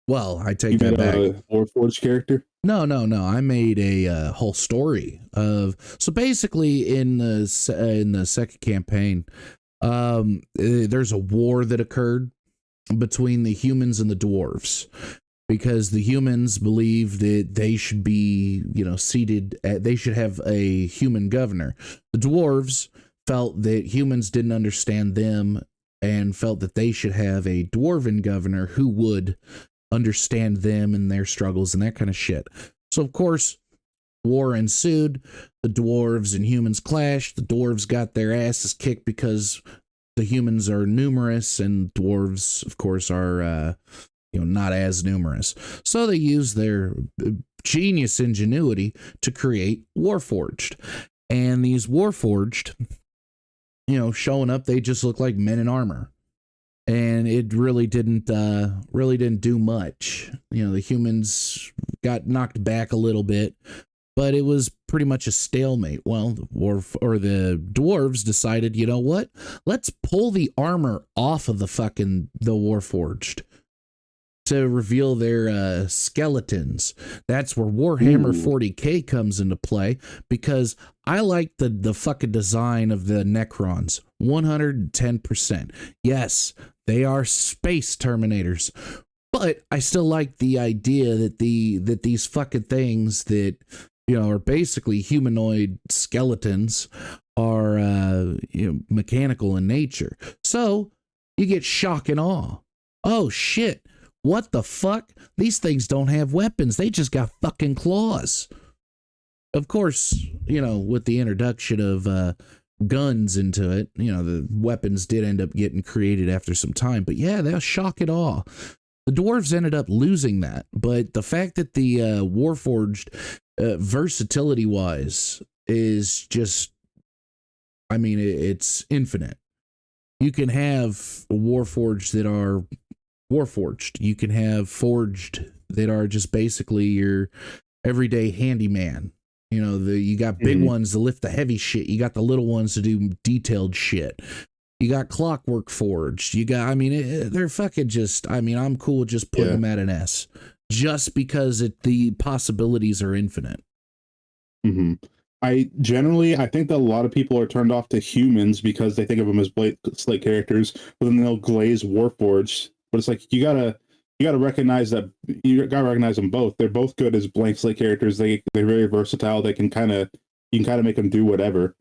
Well, I take that back. A Warforged character? No. I made a whole story of. So basically, in the second campaign, there's a war that occurred between the humans and the dwarves, because the humans believe that they should be, seated. They should have a human governor. The dwarves felt that humans didn't understand them and felt that they should have a dwarven governor who would understand them and their struggles and that kind of shit. So of course, war ensued. The dwarves and humans clashed. The dwarves got their asses kicked because the humans are numerous and dwarves, of course, are not as numerous. So they used their genius ingenuity to create Warforged. And these Warforged, showing up, they just look like men in armor. And it really didn't do much. The humans got knocked back a little bit, but it was pretty much a stalemate. Well, the dwarves decided, you know what? Let's pull the armor off of the Warforged to reveal their skeletons. That's where Warhammer 40K comes into play, because I like the fucking design of the Necrons 110%. Yes, they are space Terminators, but I still like the idea that these fucking things that are basically humanoid skeletons are mechanical in nature. So you get shock and awe. Oh shit. What the fuck? These things don't have weapons. They just got fucking claws. Of course, with the introduction of guns into it, the weapons did end up getting created after some time. But yeah, that was shock and awe. The dwarves ended up losing that. But the fact that the Warforged, versatility-wise, is just, it's infinite. You can have Warforged that are Warforged. You can have forged that are just basically your everyday handyman. You got big ones to lift the heavy shit. You got the little ones to do detailed shit. You got clockwork forged. You got, they're fucking just, I'm cool with just putting them at an S, just because the possibilities are infinite. Mm-hmm. I think that a lot of people are turned off to humans because they think of them as slate characters, but then they'll glaze Warforged. But it's like you gotta recognize them both. They're both good as blank slate characters. They're very versatile. You can kind of make them do whatever.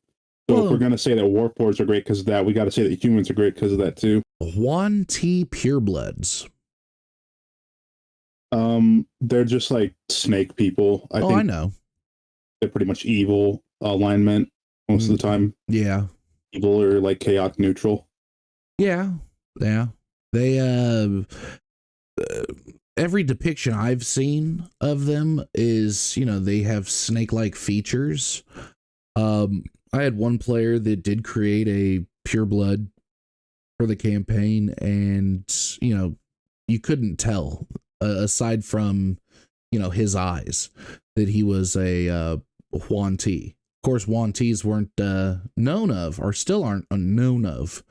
So if we're gonna say that Warforged are great because of that, we got to say that humans are great because of that too. Juan T. Purebloods. They're just like snake people. I know. They're pretty much evil alignment most of the time. Yeah, evil or like chaotic neutral. Yeah. They every depiction I've seen of them is, they have snake-like features. I had one player that did create a pureblood for the campaign, and you couldn't tell aside from his eyes that he was a Huan T. Of course, Huan Ts weren't known of, or still aren't known of.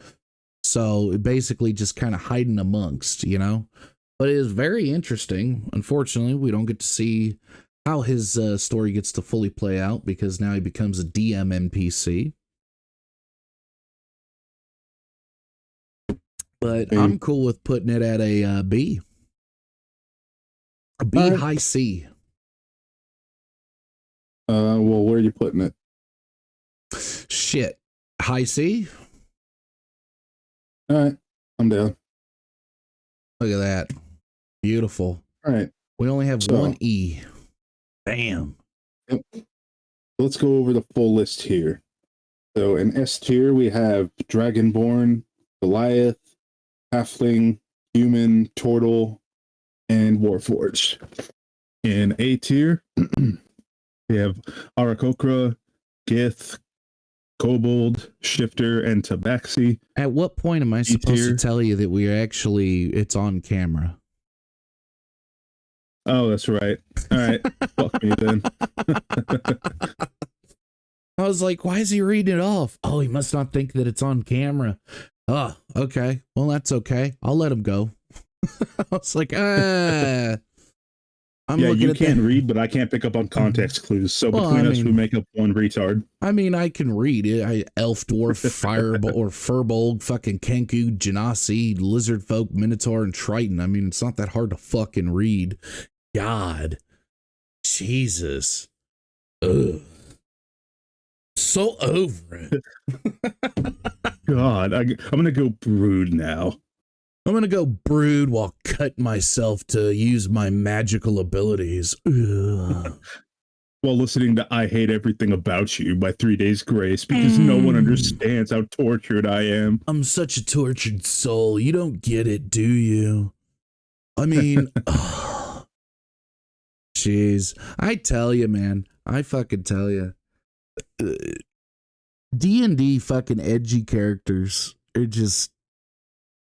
So basically just kind of hiding amongst, but it is very interesting. Unfortunately, we don't get to see how his story gets to fully play out, because now he becomes a DM NPC. But I'm cool with putting it at a B. A B high C. Well, where are you putting it? Shit. High C? All right, I'm down. Look at that. Beautiful. All right. We only have one E. Bam. Yep. Let's go over the full list here. So in S tier, we have Dragonborn, Goliath, Halfling, Human, Turtle, and Warforged. In A tier, we have Arakokra, Gith, Kobold, Shifter, and Tabaxi. At what point am I supposed to tell you that it's on camera? Oh, that's right. All right. Fuck me then. I was like, why is he reading it off? Oh, he must not think that it's on camera. Oh, okay. Well, that's okay. I'll let him go. I was like, I'm you can't read, but I can't pick up on context clues. So between us, we make up one retard. I mean, I can read it. Elf, dwarf, fireball, or furbolg, fucking Kenku, Genasi, lizard folk, minotaur, and triton. I mean, it's not that hard to fucking read. God. Jesus. Ugh. So over it. God, I'm gonna go brood now. I'm gonna go brood while cut myself to use my magical abilities. Ugh. While listening to I Hate Everything About You by 3 Days Grace, because no one understands how tortured I am. I'm such a tortured soul. You don't get it, do you? I mean, jeez. I tell you, man. I fucking tell you. D&D fucking edgy characters are just,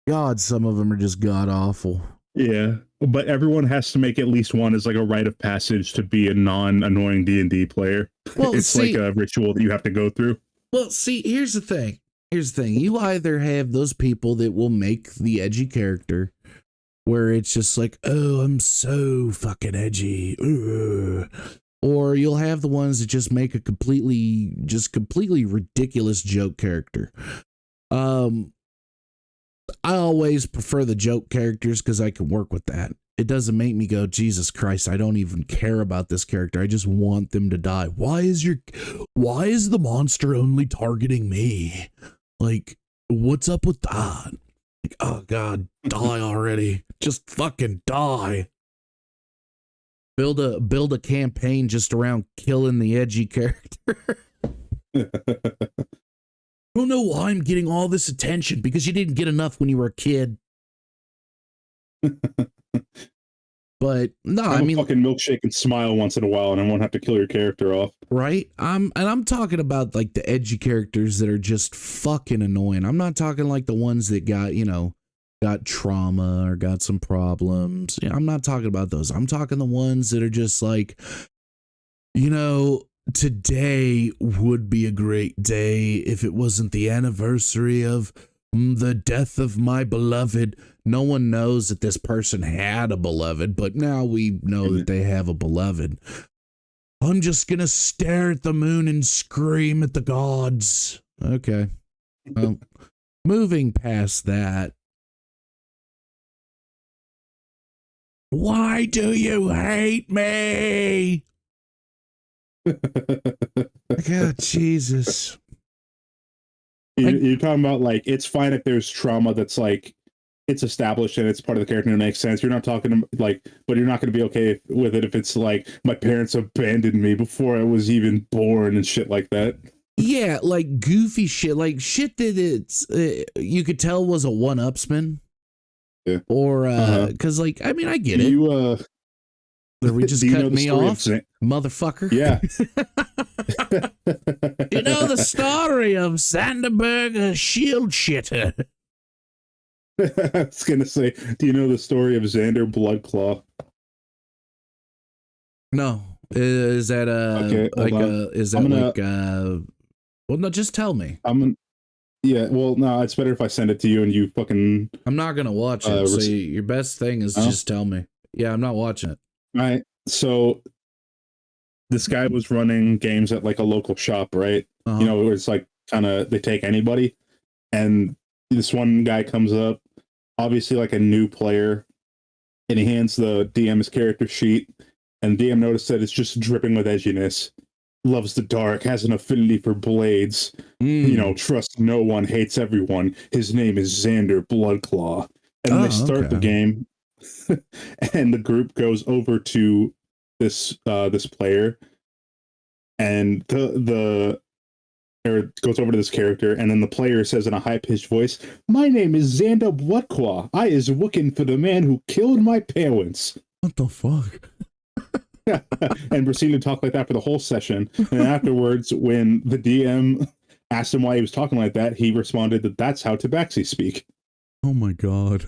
God, some of them are just god awful. Yeah, but everyone has to make at least one as like a rite of passage to be a non-annoying D&D player. Well, it's like a ritual that you have to go through. Well, see, here's the thing. You either have those people that will make the edgy character where it's just like, oh, I'm so fucking edgy. Ugh. Or you'll have the ones that just make a completely ridiculous joke character. I always prefer the joke characters because I can work with that. It doesn't make me go, Jesus Christ, I don't even care about this character. I just want them to die. Why is the monster only targeting me? Like, what's up with that? Like, oh God, die already. Just fucking die. Build a campaign just around killing the edgy character. I don't know why I'm getting all this attention, because you didn't get enough when you were a kid. But no, I mean, fucking milkshake and smile once in a while, and I won't have to kill your character off. Right? I'm talking about like the edgy characters that are just fucking annoying. I'm not talking like the ones that got trauma or got some problems. I'm not talking about those. I'm talking the ones that are just like, today would be a great day if it wasn't the anniversary of the death of my beloved. No one knows that this person had a beloved, but now we know that they have a beloved. I'm just going to stare at the moon and scream at the gods. Okay. Well, moving past that. Why do you hate me? God, Jesus. You're talking about like, it's fine if there's trauma that's like, it's established and it's part of the character and it makes sense. You're not talking like, but you're not going to be okay with it if it's like, my parents abandoned me before I was even born and shit like that. Yeah, like goofy shit, like shit that it's, you could tell was a one-upsman. Yeah. Or, because like, I mean, I get it. Are we just cutting me off, motherfucker? Yeah. You know the story of Zanderberg Shield Shitter. I was gonna say, do you know the story of Xander Bloodclaw? No. Is that well, no, just tell me. No, it's better if I send it to you and you fucking... I'm not gonna watch it, so your best thing is just tell me. Yeah, I'm not watching it. All right, so this guy was running games at like a local shop, right? Where it's like kind of, they take anybody, and this one guy comes up, obviously like a new player, and he hands the DM his character sheet, and DM noticed that it's just dripping with edginess. Loves the dark, has an affinity for blades, trusts no one, hates everyone. His name is Xander Bloodclaw. And then they start the game, and the group goes over to this player, and goes over to this character, and then the player says in a high-pitched voice, "My name is Xander Bloodclaw. I is looking for the man who killed my parents." What the fuck? and proceeded to talk like that for the whole session. And afterwards, when the DM asked him why he was talking like that, he responded that that's how Tabaxi speak. Oh my god.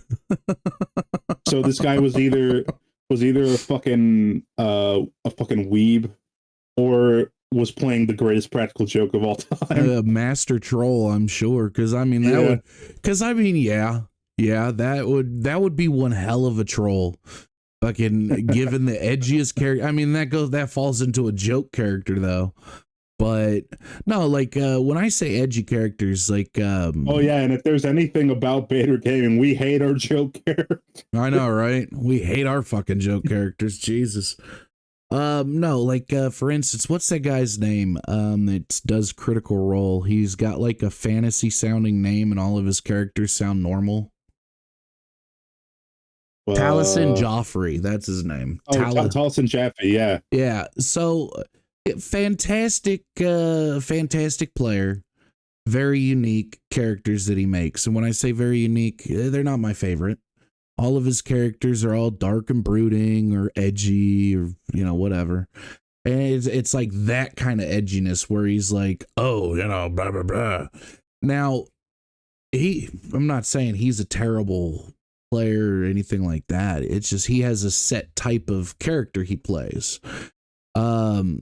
So this guy was either a fucking weeb, or was playing the greatest practical joke of all time. Master troll, I'm sure, because I mean that would be one hell of a troll. Fucking given the edgiest character. I mean, that falls into a joke character though. But no, like when I say edgy characters, like oh yeah, and if there's anything about B.A.T.R Gaming, we hate our joke characters. I know, right? We hate our fucking joke characters. Jesus. No, like for instance, what's that guy's name that does Critical Role? He's got like a fantasy sounding name and all of his characters sound normal. Taliesin Joffrey, that's his name. Taliesin Jaffe, yeah. Yeah, so fantastic player. Very unique characters that he makes. And when I say very unique, they're not my favorite. All of his characters are all dark and brooding or edgy or, you know, whatever. And it's like that kind of edginess where he's like, oh, you know, blah, blah, blah. Now, I'm not saying he's a terrible player or anything like that. It's just he has a set type of character he plays. That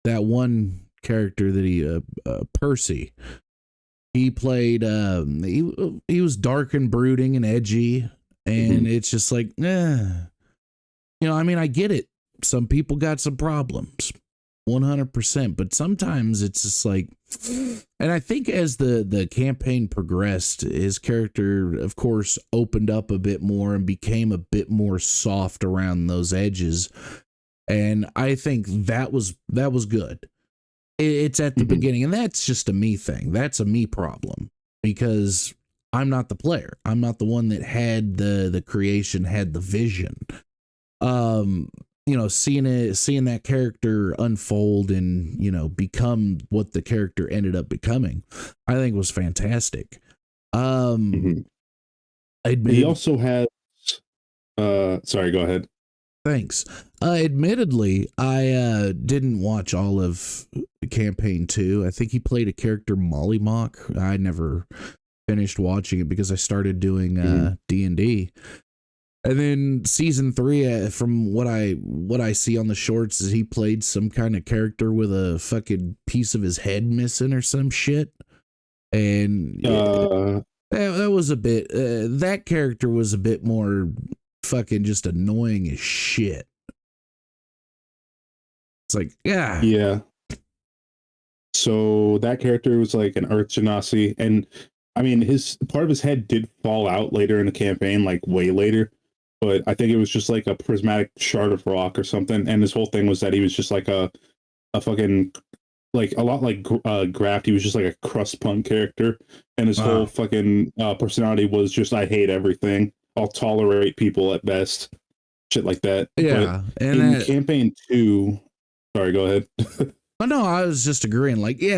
one character that he Percy, he played he was dark and brooding and edgy, and it's just like, you know, I mean, I get it, some people got some problems, 100%, but sometimes it's just like, and I think as the campaign progressed, his character of course opened up a bit more and became a bit more soft around those edges, and I think that was good. It's at the beginning, and that's just a me thing. That's a me problem, because I'm not the player. I'm not the one that had the creation, had the vision. You know, seeing that character unfold and, you know, become what the character ended up becoming, I think was fantastic. He also has sorry, go ahead. Thanks. Admittedly, I didn't watch all of campaign 2. I think he played a character Molly Mock. I never finished watching it because I started doing D&D. And then season 3, from what I see on the shorts, is he played some kind of character with a fucking piece of his head missing or some shit. And that was a bit, that character was a bit more fucking just annoying as shit. It's like, yeah. So that character was like an Earth Genasi, and I mean, his part of his head did fall out later in the campaign, like way later. But I think it was just like a prismatic shard of rock or something. And his whole thing was that he was just like a fucking, like a lot like Graft. He was just like a crust punk character, and his whole fucking personality was just, I hate everything. I'll tolerate people at best. Shit like that. Yeah. But and in campaign 2, sorry, go ahead. Oh, no, I was just agreeing. Like, you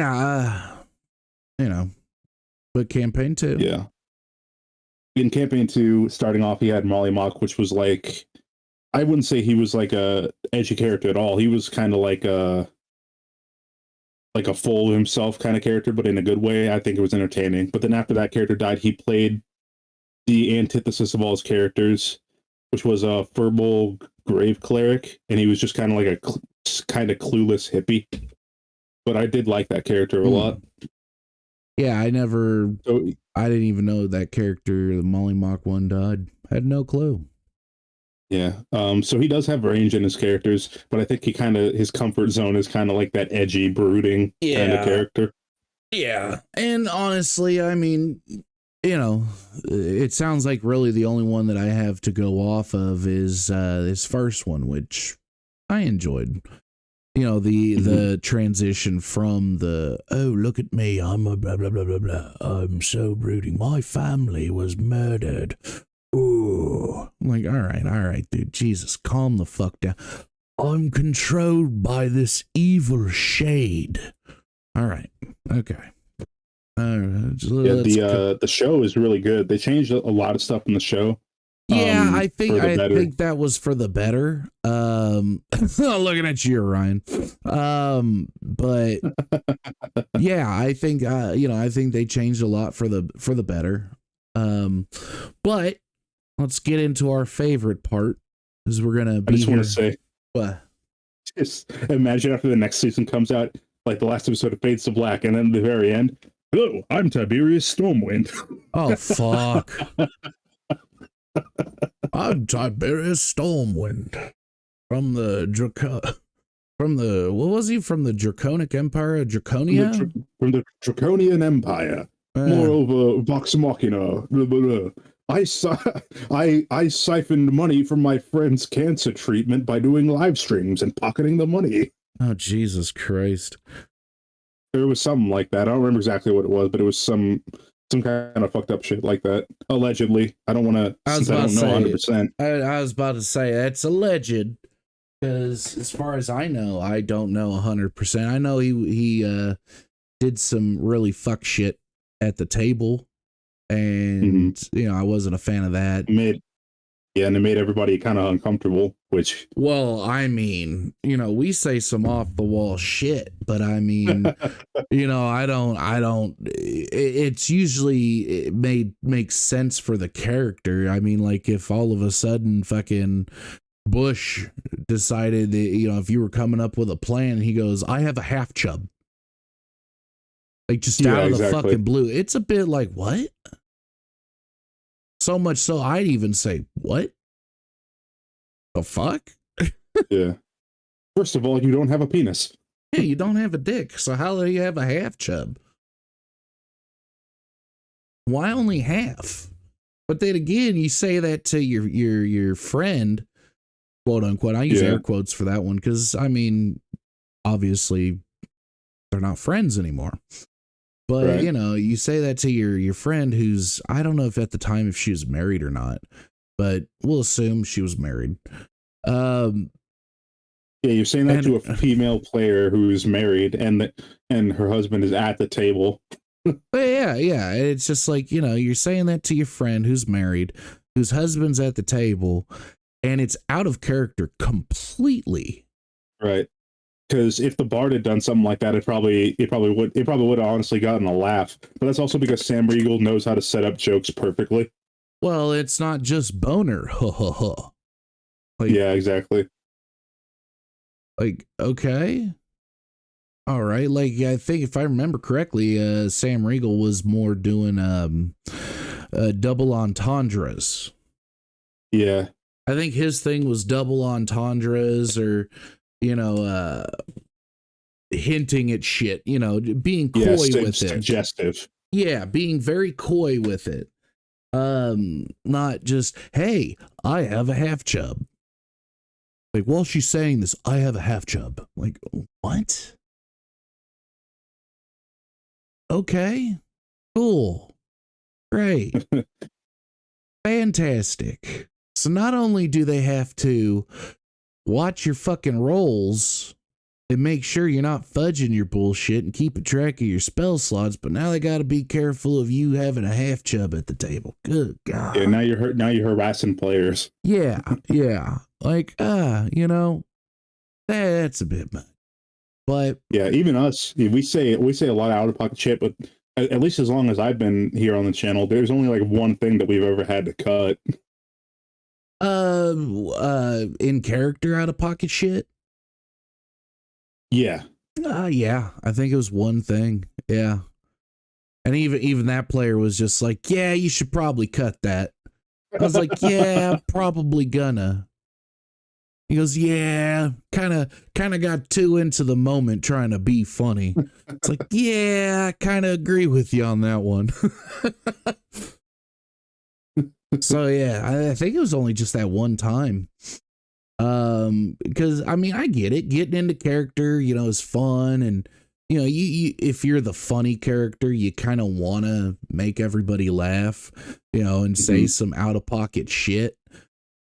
know, but campaign 2. Yeah. In campaign 2, starting off, he had Molly Mock, which was like, I wouldn't say he was like a edgy character at all. He was kind of like a full of himself kind of character, but in a good way. I think it was entertaining. But then after that character died, he played the antithesis of all his characters, which was a Furball Grave Cleric, and he was just kind of like a kind of clueless hippie. But I did like that character a lot. Yeah, I didn't even know that character, the Molly Mock one, died. Had no clue. Yeah. So he does have range in his characters, but I think his comfort zone is kind of like that edgy, brooding kind of character. Yeah. And honestly, I mean, you know, it sounds like really the only one that I have to go off of is this first one, which I enjoyed. You know, the transition from the, oh, look at me, I'm a blah, blah, blah, blah, blah. I'm so brooding. My family was murdered. Ooh. I'm like, all right, dude. Jesus, calm the fuck down. I'm controlled by this evil shade. All right. Okay. The show is really good. They changed a lot of stuff in the show. Yeah, for the I better. think that was for the better. Looking at you, Ryan. But yeah, I think I think they changed a lot for the better. But let's get into our favorite part, because we're gonna I be just here. want to say, What? just imagine after the next season comes out, like the last episode fades to black, and then the very end. Hello, I'm Tiberius Stormwind. Oh fuck! I'm Tiberius Stormwind from the what was he from the Draconic Empire of Draconia? From the Draconian Empire. Moreover, Vox Machina. Blah, blah, blah. I siphoned money from my friend's cancer treatment by doing live streams and pocketing the money. Oh Jesus Christ! There was something like that. I don't remember exactly what it was, but it was some kind of fucked up shit like that. Allegedly. I don't want to, since I don't know 100%. I was about to say that's alleged, because as far as I know, I don't know 100%. I know he did some really fuck shit at the table, and I wasn't a fan of that. And it made everybody kind of uncomfortable, which... Well, I mean, we say some off the wall shit, but I mean, I don't, it's usually, it makes sense for the character. I mean, like if all of a sudden fucking Bush decided that, if you were coming up with a plan, he goes, I have a half chub. Like just out of the fucking blue. It's a bit like, what? So much so I'd even say, what the fuck? Yeah. First of all, you don't have a penis. Yeah, you don't have a dick. So how do you have a half chub? Why only half? But then again, you say that to your friend, quote unquote. I use air quotes for that one because I mean, obviously, they're not friends anymore. But you say that to your friend who's, I don't know if at the time if she was married or not, but we'll assume she was married. Yeah, you're saying that to a female player who's married and her husband is at the table. Yeah. It's just like, you're saying that to your friend who's married, whose husband's at the table, and it's out of character completely. Right. Because if the Bard had done something like that, it probably would have honestly gotten a laugh. But that's also because Sam Riegel knows how to set up jokes perfectly. Well, it's not just boner. Like, yeah, exactly. Like, okay. All right. Like, I think if I remember correctly, Sam Riegel was more doing double entendres. Yeah. I think his thing was double entendres or, hinting at shit, being coy with it. Suggestive. Yeah, being very coy with it. Not just, hey, I have a half chub. Like, while she's saying this, I have a half chub. Like, what? Okay, cool, great, fantastic. So not only do they have to watch your fucking rolls and make sure you're not fudging your bullshit and keeping track of your spell slots, but now they got to be careful of you having a half chub at the table. Good God. Yeah, now you're harassing players. Yeah. Like, that's a bit much. But yeah, even us, we say a lot of out of pocket shit, but at least as long as I've been here on the channel, there's only like one thing that we've ever had to cut. In character out of pocket shit. Yeah. Yeah. I think it was one thing. Yeah. And even that player was just like, yeah, you should probably cut that. I was like, yeah, I'm probably gonna. He goes, yeah, kind of got too into the moment trying to be funny. It's like, yeah, I kind of agree with you on that one. So yeah, I think it was only just that one time. Because I mean, I get it. Getting into character, is fun, and you if you're the funny character, you kind of want to make everybody laugh, and say some out of pocket shit.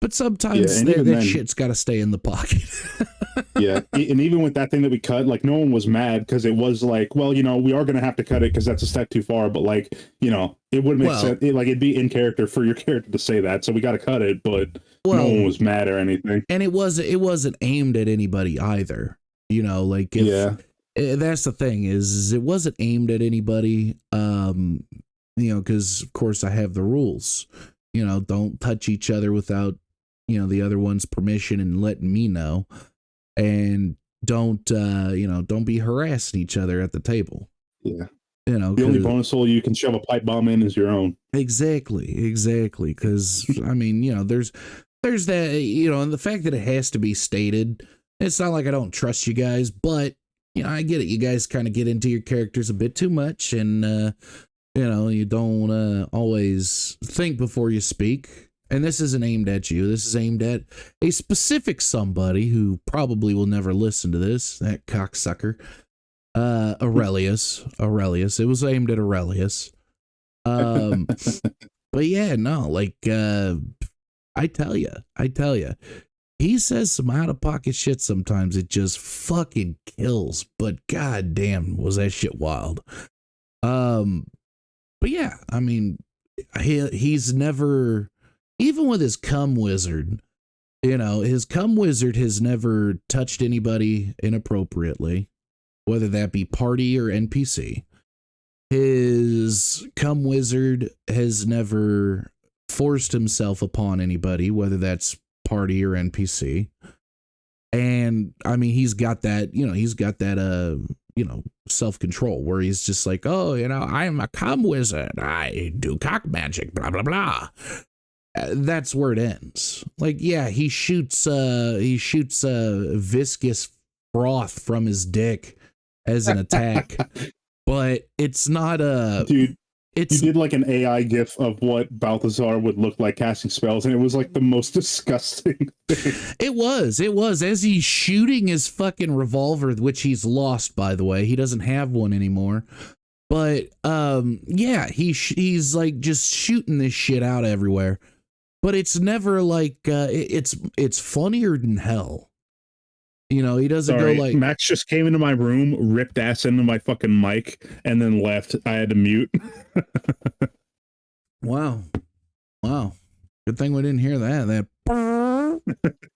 But sometimes and that even then- shit's got to stay in the pocket. Yeah, and even with that thing that we cut, like no one was mad because it was like, well, you know, we are going to have to cut it because that's a step too far. But like, you know, it would make sense. Like it'd be in character for your character to say that, so we got to cut it. But no one was mad or anything. And it wasn't aimed at anybody either. You know, like that's the thing is it wasn't aimed at anybody. You know, because of course I have the rules. You know, don't touch each other without, you know, the other one's permission and letting me know. And don't don't be harassing each other at the table. Yeah. You know, the only bonus hole you can shove a pipe bomb in is your own. Exactly. Because I mean, you know, there's that, you know, and the fact that it has to be stated, it's not like I don't trust you guys, but you know, I get it. You guys kind of get into your characters a bit too much, and you know, you don't always think before you speak. And this isn't aimed at you. This is aimed at a specific somebody who probably will never listen to this, that cocksucker. Aurelius. It was aimed at Aurelius. But yeah, no, like, I tell you, he says some out of pocket shit sometimes. It just fucking kills. But goddamn, was that shit wild. But yeah, I mean, he's never, even with his cum wizard, you know, his cum wizard has never touched anybody inappropriately, whether that be party or NPC. His cum wizard has never forced himself upon anybody, whether that's party or NPC. And I mean, he's got that, you know, self-control where he's just like, oh, you know, I'm a cum wizard. I do cock magic, blah, blah, blah. That's where it ends. Like, yeah, he shoots viscous froth from his dick as an attack, but it's not a dude. You it's did like an AI gif of what Balthazar would look like casting spells, and it was like the most disgusting thing. It was as he's shooting his fucking revolver, which he's lost, by the way. He doesn't have one anymore. But yeah, he's like just shooting this shit out everywhere. But it's never like it's funnier than hell. You know, he doesn't go like, Max just came into my room, ripped ass into my fucking mic, and then left. I had to mute. Wow. Good thing we didn't hear that.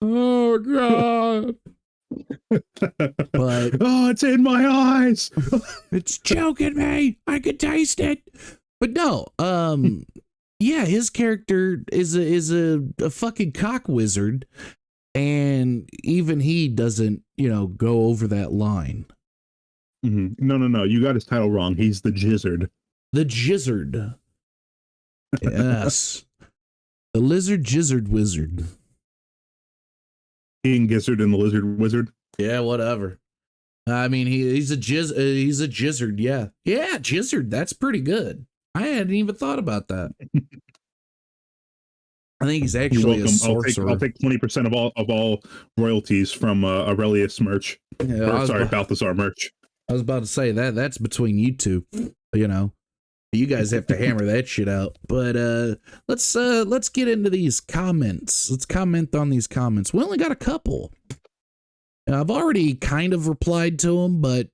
Oh god. But oh, it's in my eyes. It's choking me. I can taste it. But no, yeah, his character is a fucking cock wizard, and even he doesn't, you know, go over that line. Mm-hmm. No, you got his title wrong. He's the Gizzard. The Gizzard. Yes. The Lizard Gizzard Wizard. King Gizzard and the Lizard Wizard. Yeah, whatever. I mean, he's a gizzard. Yeah, gizzard. That's pretty good. I hadn't even thought about that. I think he's actually a sorcerer. I'll take 20% of all royalties from Aurelius merch. Yeah, Balthazar merch. I was about to say that's between you two. You know, you guys have to hammer that shit out. But let's get into these comments. Let's comment on these comments. We only got a couple. I've already kind of replied to them, but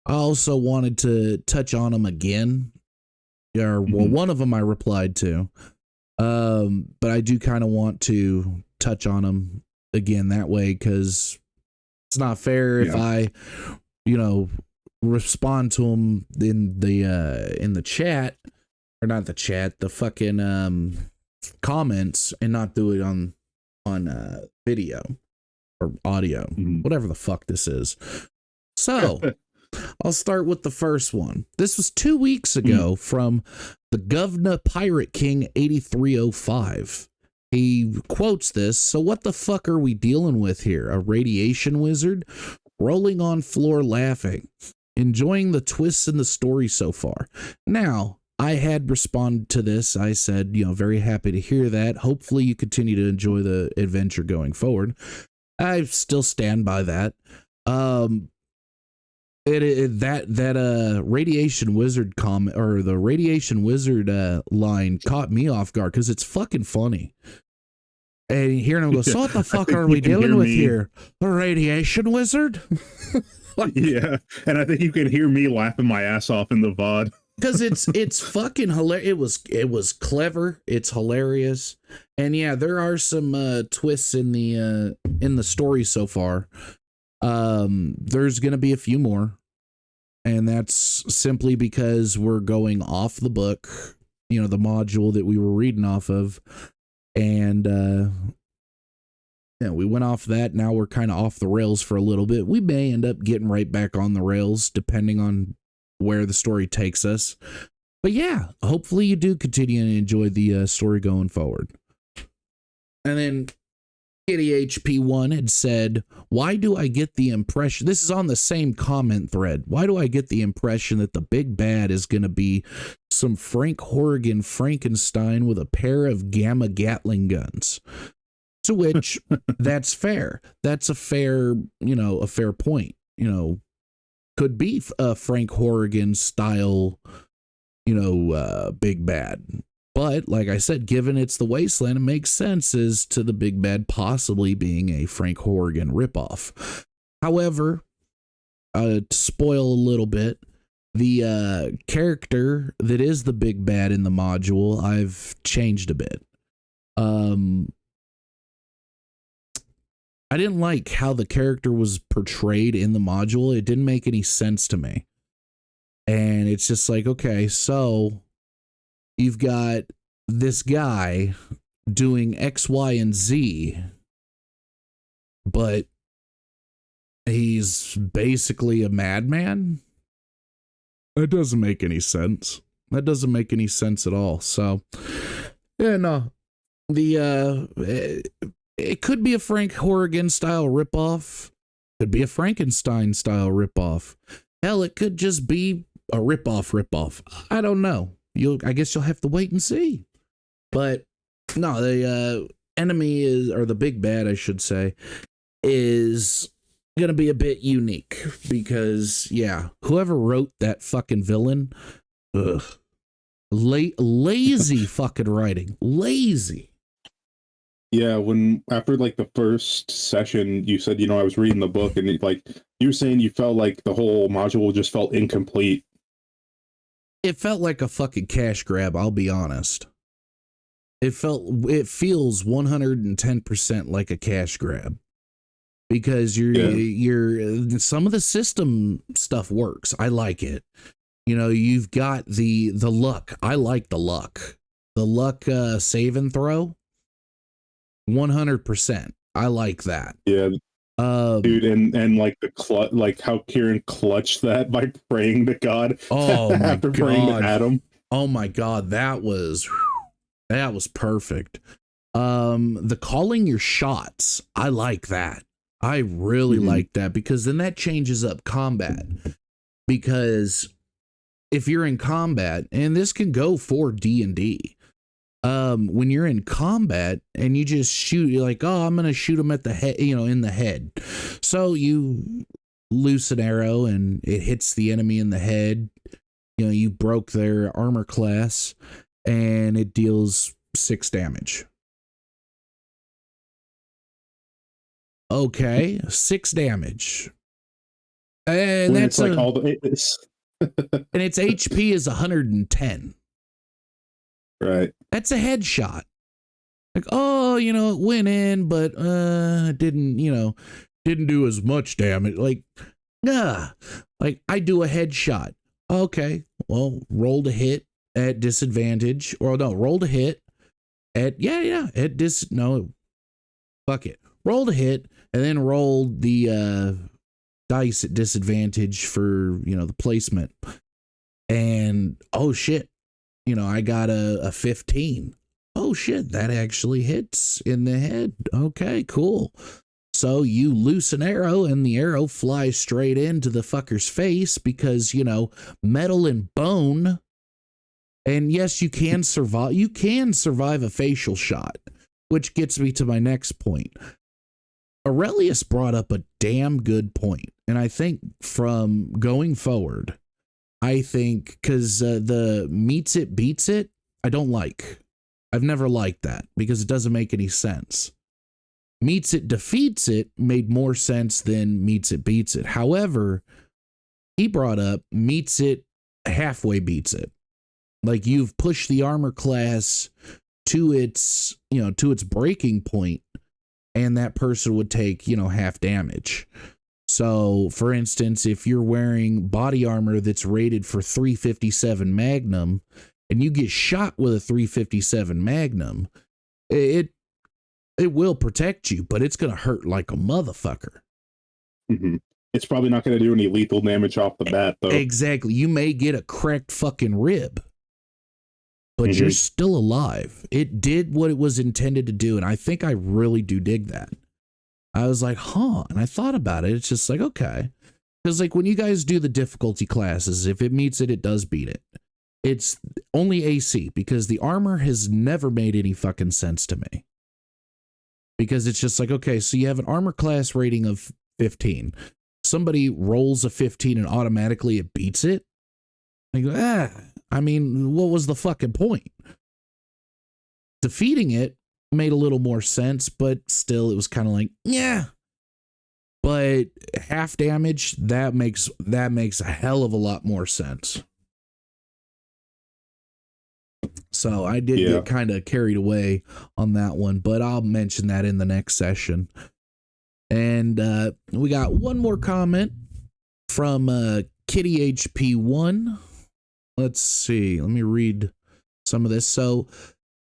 I also wanted to touch on them again. Well, one of them I replied to, but I do kind of want to touch on them again that way, because it's not fair if I, you know, respond to them in the chat, or not the chat, the fucking comments, and not do it on video or audio, whatever the fuck this is. So I'll start with the first one. This was 2 weeks ago from the Governor Pirate King 8305. He quotes this: "So what the fuck are we dealing with here? A radiation wizard? Rolling on floor laughing. Enjoying the twists in the story so far." Now, I had responded to this. I said, you know, very happy to hear that. Hopefully you continue to enjoy the adventure going forward. I still stand by that. That radiation wizard comment, or the radiation wizard line, caught me off guard because it's fucking funny. And hearing him go, so what the fuck think are you we can dealing hear with me. here? A radiation wizard? Yeah, and I think you can hear me laughing my ass off in the VOD. Because it's fucking hilarious. It was clever. It's hilarious, and yeah, there are some twists in the story so far. There's gonna be a few more, and that's simply because we're going off the book, the module that we were reading off of, and yeah, we went off that. Now we're kind of off the rails for a little bit. We may end up getting right back on the rails depending on where the story takes us. But yeah, hopefully you do continue to enjoy the story going forward. And then Kitty HP1 had said, why do I get the impression, this is on the same comment thread, why do I get the impression that the big bad is going to be some Frank Horrigan Frankenstein with a pair of Gamma Gatling guns? To which, that's fair. That's a fair point. Could be a Frank Horrigan style, big bad. But like I said, given it's the Wasteland, it makes sense as to the big bad possibly being a Frank Horrigan ripoff. However, to spoil a little bit, the character that is the big bad in the module, I've changed a bit. I didn't like how the character was portrayed in the module. It didn't make any sense to me. And it's just like, okay, so you've got this guy doing X, Y, and Z, but he's basically a madman? That doesn't make any sense. That doesn't make any sense at all. So, yeah, no. It could be a Frank Horrigan style ripoff. Could be a Frankenstein style ripoff. Hell, it could just be a ripoff. I don't know. I guess you'll have to wait and see. But no, the enemy is, or the big bad, I should say, is gonna be a bit unique because yeah, whoever wrote that fucking villain, lazy fucking writing, lazy. Yeah, after like the first session, you said, I was reading the book, and you were saying you felt like the whole module just felt incomplete. It felt like a fucking cash grab, I'll be honest. It feels 110% like a cash grab. Because you're some of the system stuff works. I like it. You've got the luck. I like the luck. The luck save and throw. 100%. I like that. Yeah. Dude, and like like how Kieran clutched that by praying to God. Oh my after God. Praying to Adam. Oh my God, that was perfect. The calling your shots, I like that. I really like that because then that changes up combat. Because if you're in combat, and this can go for D&D, when you're in combat and you just shoot, you're like, oh, I'm gonna shoot him at the head, in the head. So you loose an arrow and it hits the enemy in the head. You broke their armor class and it deals 6 damage. Okay, 6 damage. And that's like and its HP is 110. Right. That's a headshot. Like, oh, it went in, but didn't do as much damage. Like, like I do a headshot. Okay, well, rolled a hit at disadvantage, or no, rolled a hit at fuck it. Rolled a hit and then rolled the dice at disadvantage for the placement. And oh shit, I got a 15. Oh shit, that actually hits in the head. Okay, cool. So you loose an arrow and the arrow flies straight into the fucker's face because, metal and bone. And yes, you can survive a facial shot, which gets me to my next point. Aurelius brought up a damn good point. And I think from going forward, because the meets it, beats it, I don't like. I've never liked that because it doesn't make any sense. Meets it, defeats it made more sense than meets it, beats it. However, he brought up meets it, halfway beats it. Like you've pushed the armor class to its, to its breaking point, and that person would take, half damage. So, for instance, if you're wearing body armor that's rated for 357 Magnum and you get shot with a 357 Magnum, it will protect you, but it's going to hurt like a motherfucker. Mm-hmm. It's probably not going to do any lethal damage off the bat, though. Exactly. You may get a cracked fucking rib, but you're still alive. It did what it was intended to do, and I think I really do dig that. I was like, huh, and I thought about it. It's just like, okay. Because like when you guys do the difficulty classes, if it meets it, it does beat it. It's only AC, because the armor has never made any fucking sense to me. Because it's just like, okay, so you have an armor class rating of 15. Somebody rolls a 15 and automatically it beats it. I go, I mean, what was the fucking point? Defeating it made a little more sense, but still it was kind of like, yeah. But half damage, that makes a hell of a lot more sense. So I did get kind of carried away on that one, but I'll mention that in the next session. And we got one more comment from Kitty HP1. Let's see. Let me read some of this. So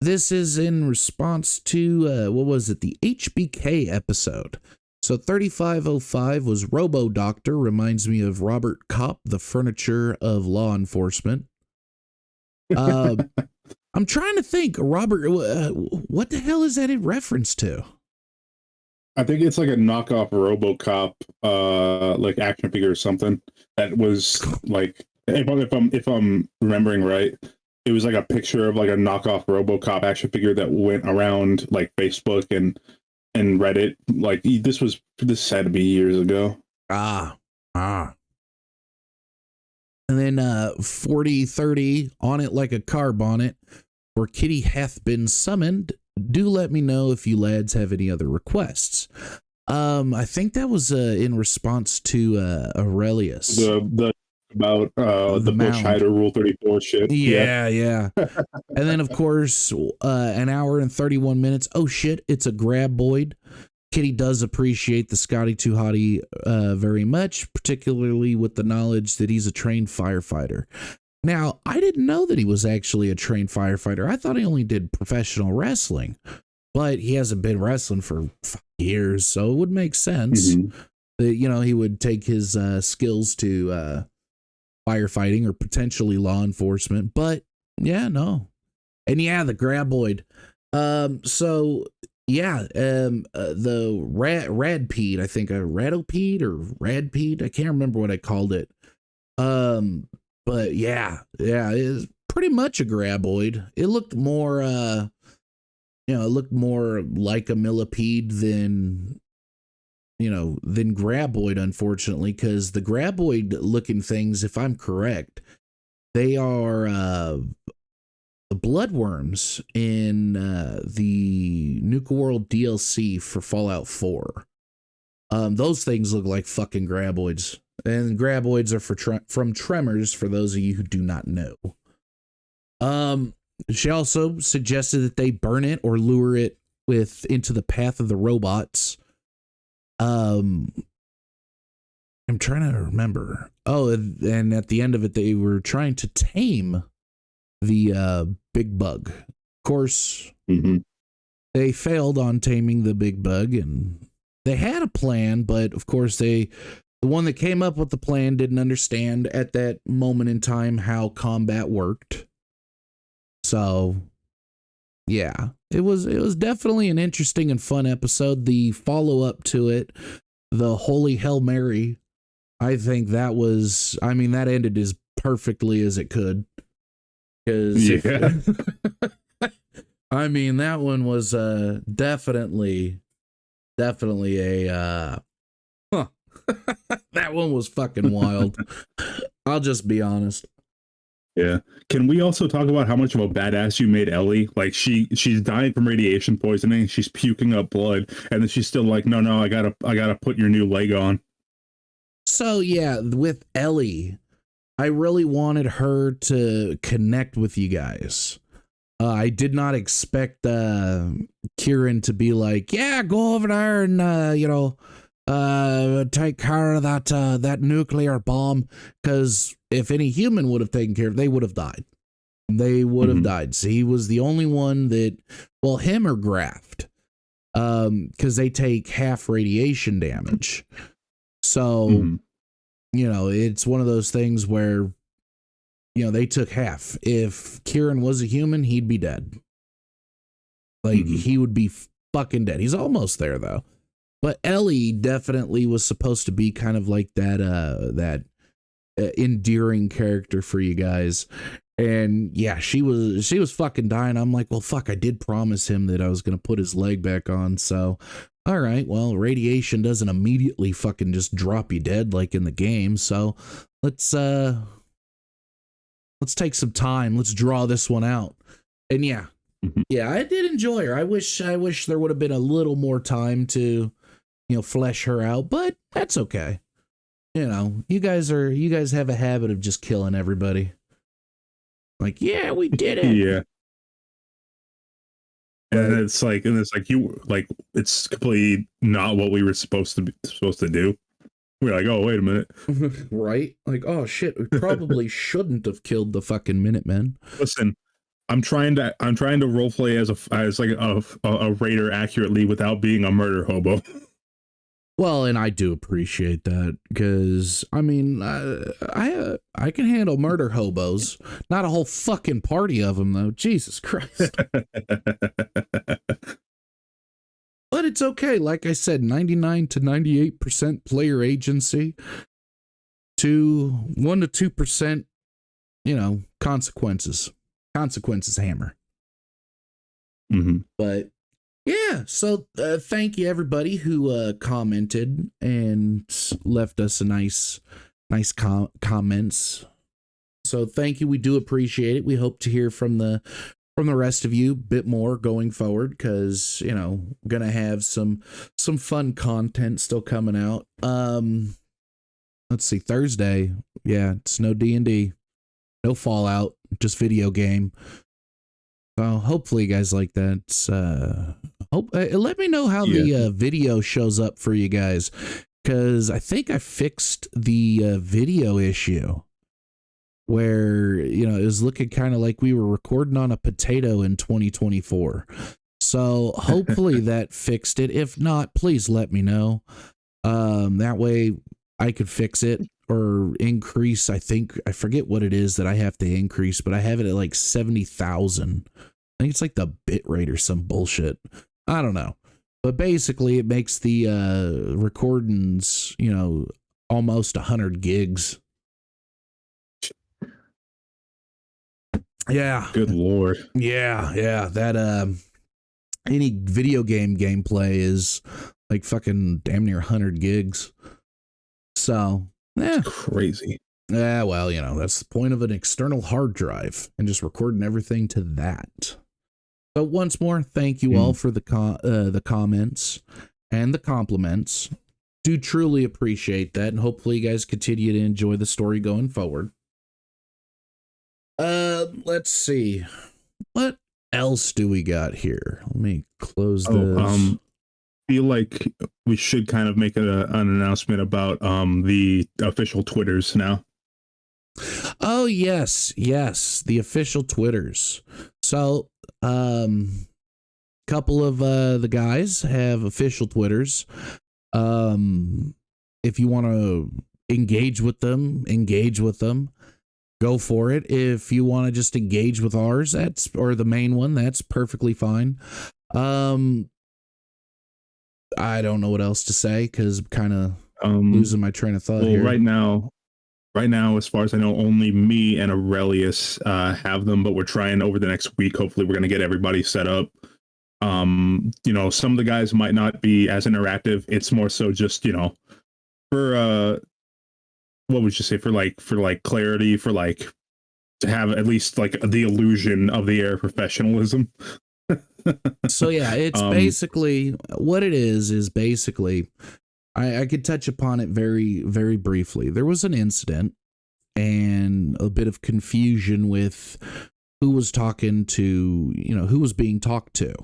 this is in response to, what was it? The HBK episode. So 3505 was Robo Doctor. Reminds me of Robert Kopp, the furniture of law enforcement. I'm trying to think, Robert, what the hell is that in reference to? I think it's like a knockoff RoboCop, like action figure or something. That was like, if I'm remembering right, it was like a picture of like a knockoff RoboCop action figure that went around like Facebook and Reddit. Like this had to be years ago. And then 4030 on it like a car bonnet, where Kitty hath been summoned. Do let me know if you lads have any other requests. I think that was in response to Aurelius. About the Bush Hider Rule 34 shit. Yeah. And then of course, an hour and 31 minutes. Oh shit, it's a graboid. Kitty does appreciate the Scotty Too Hottie very much, particularly with the knowledge that he's a trained firefighter. Now, I didn't know that he was actually a trained firefighter. I thought he only did professional wrestling, but he hasn't been wrestling for 5 years, so it would make sense that, he would take his skills to firefighting or potentially law enforcement. But yeah, no. And yeah, the graboid. The radpede, I think a radopede or radpede. I can't remember what I called it. But yeah, it's pretty much a graboid. It looked more, like a millipede than graboid, unfortunately, because the graboid looking things, if I'm correct, they are the bloodworms in the Nuka World DLC for Fallout 4. Those things look like fucking graboids. And graboids are from Tremors, for those of you who do not know. She also suggested that they burn it or lure it into the path of the robots. I'm trying to remember. Oh, and at the end of it, they were trying to tame the big bug. Of course, they failed on taming the big bug, and they had a plan, but of course the one that came up with the plan didn't understand at that moment in time how combat worked. So yeah, it was definitely an interesting and fun episode. The follow-up to it, the Holy Hail Mary, I think that ended as perfectly as it could. That one was definitely a that one was fucking wild. I'll just be honest. Yeah. Can we also talk about how much of a badass you made Ellie? Like she's dying from radiation poisoning, she's puking up blood, and then she's still like, no, I gotta put your new leg on. So yeah, with Ellie, I really wanted her to connect with you guys. I did not expect Kieran to be like, yeah, go over there and take care of that nuclear bomb, because if any human would have taken care of it, they would have died. They would have died. So he was the only one that, well, him or Graft, because they take half radiation damage. So, it's one of those things where, they took half. If Kieran was a human, he'd be dead. Like, he would be fucking dead. He's almost there, though. But Ellie definitely was supposed to be kind of like that endearing character for you guys. And yeah, she was fucking dying. I'm like, well, fuck, I did promise him that I was going to put his leg back on. So, all right, well, radiation doesn't immediately fucking just drop you dead like in the game. So let's take some time. Let's draw this one out. And yeah, I did enjoy her. I wish there would have been a little more time to, flesh her out, but that's okay. You guys have a habit of just killing everybody. Like, yeah, we did it. Yeah. And it's like it's completely not what we were supposed to do. We're like, oh, wait a minute. Right? Like, oh shit, we probably shouldn't have killed the fucking Minutemen. Listen, I'm trying to roleplay as a raider accurately without being a murder hobo. Well, and I do appreciate that, because I mean, I can handle murder hobos, not a whole fucking party of them though. Jesus Christ. But it's okay. Like I said, 99 to 98% player agency to 1 to 2%, consequences hammer. But yeah, so thank you everybody who commented and left us a nice comments. So thank you. We do appreciate it. We hope to hear from the rest of you a bit more going forward, because gonna have some fun content still coming out. Let's see, Thursday, yeah, it's no D&D, no Fallout, just video game. So hopefully you guys like that. Let me know how the video shows up for you guys, because I think I fixed the video issue where, it was looking kind of like we were recording on a potato in 2024. So hopefully that fixed it. If not, please let me know. That way I could fix it or increase. I forget what it is that I have to increase, but I have it at like 70,000. I think it's like the bit rate or some bullshit. I don't know. But basically it makes the recordings, almost 100 gigs. Yeah. Good Lord. Yeah. That any video game gameplay is like fucking damn near 100 gigs. So, yeah. Crazy. Yeah, well, that's the point of an external hard drive, and just recording everything to that. So once more, thank you all for the comments and the compliments. Do truly appreciate that, and hopefully you guys continue to enjoy the story going forward. Let's see. What else do we got here? Let me close this. Feel like we should kind of make an announcement about the official Twitters now. Oh yes, the official Twitters. So, couple of the guys have official Twitters. If you want to engage with them. Go for it. If you want to just engage with ours, or the main one, that's perfectly fine. I don't know what else to say, because I'm kind of losing my train of thought here. Right now, as far as I know, only me and Aurelius have them, but we're trying over the next week. Hopefully we're going to get everybody set up. Some of the guys might not be as interactive. It's more so just, for what would you say, for clarity, for to have at least like the illusion of the air of professionalism. So yeah, it's basically what it is basically, I could touch upon it very, very briefly. There was an incident and a bit of confusion with who was talking to, who was being talked to.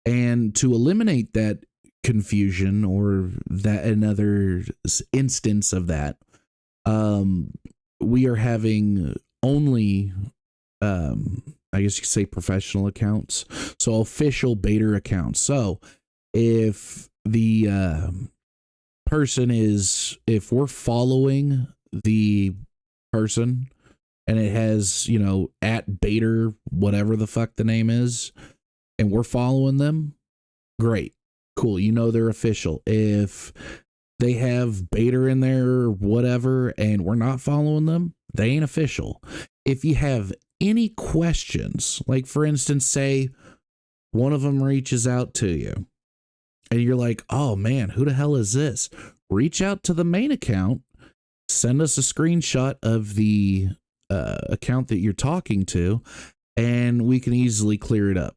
And to eliminate that confusion or that another instance of that, we are having only, I guess you could say professional accounts. So official B.A.T.R accounts. So if the person is, if we're following the person and it has, at B.A.T.R, whatever the fuck the name is, and we're following them, great. Cool. They're official. If they have B.A.T.R in there or whatever and we're not following them, they ain't official. If you have any questions, like for instance, say one of them reaches out to you and you're like, oh man, who the hell is this? Reach out to the main account, send us a screenshot of the account that you're talking to, and we can easily clear it up.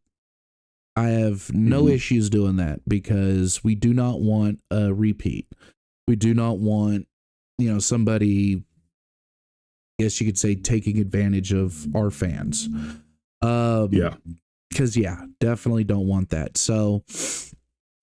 I have no issues doing that because we do not want a repeat. We do not want, somebody, I guess you could say, taking advantage of our fans. Yeah. Because, definitely don't want that. So,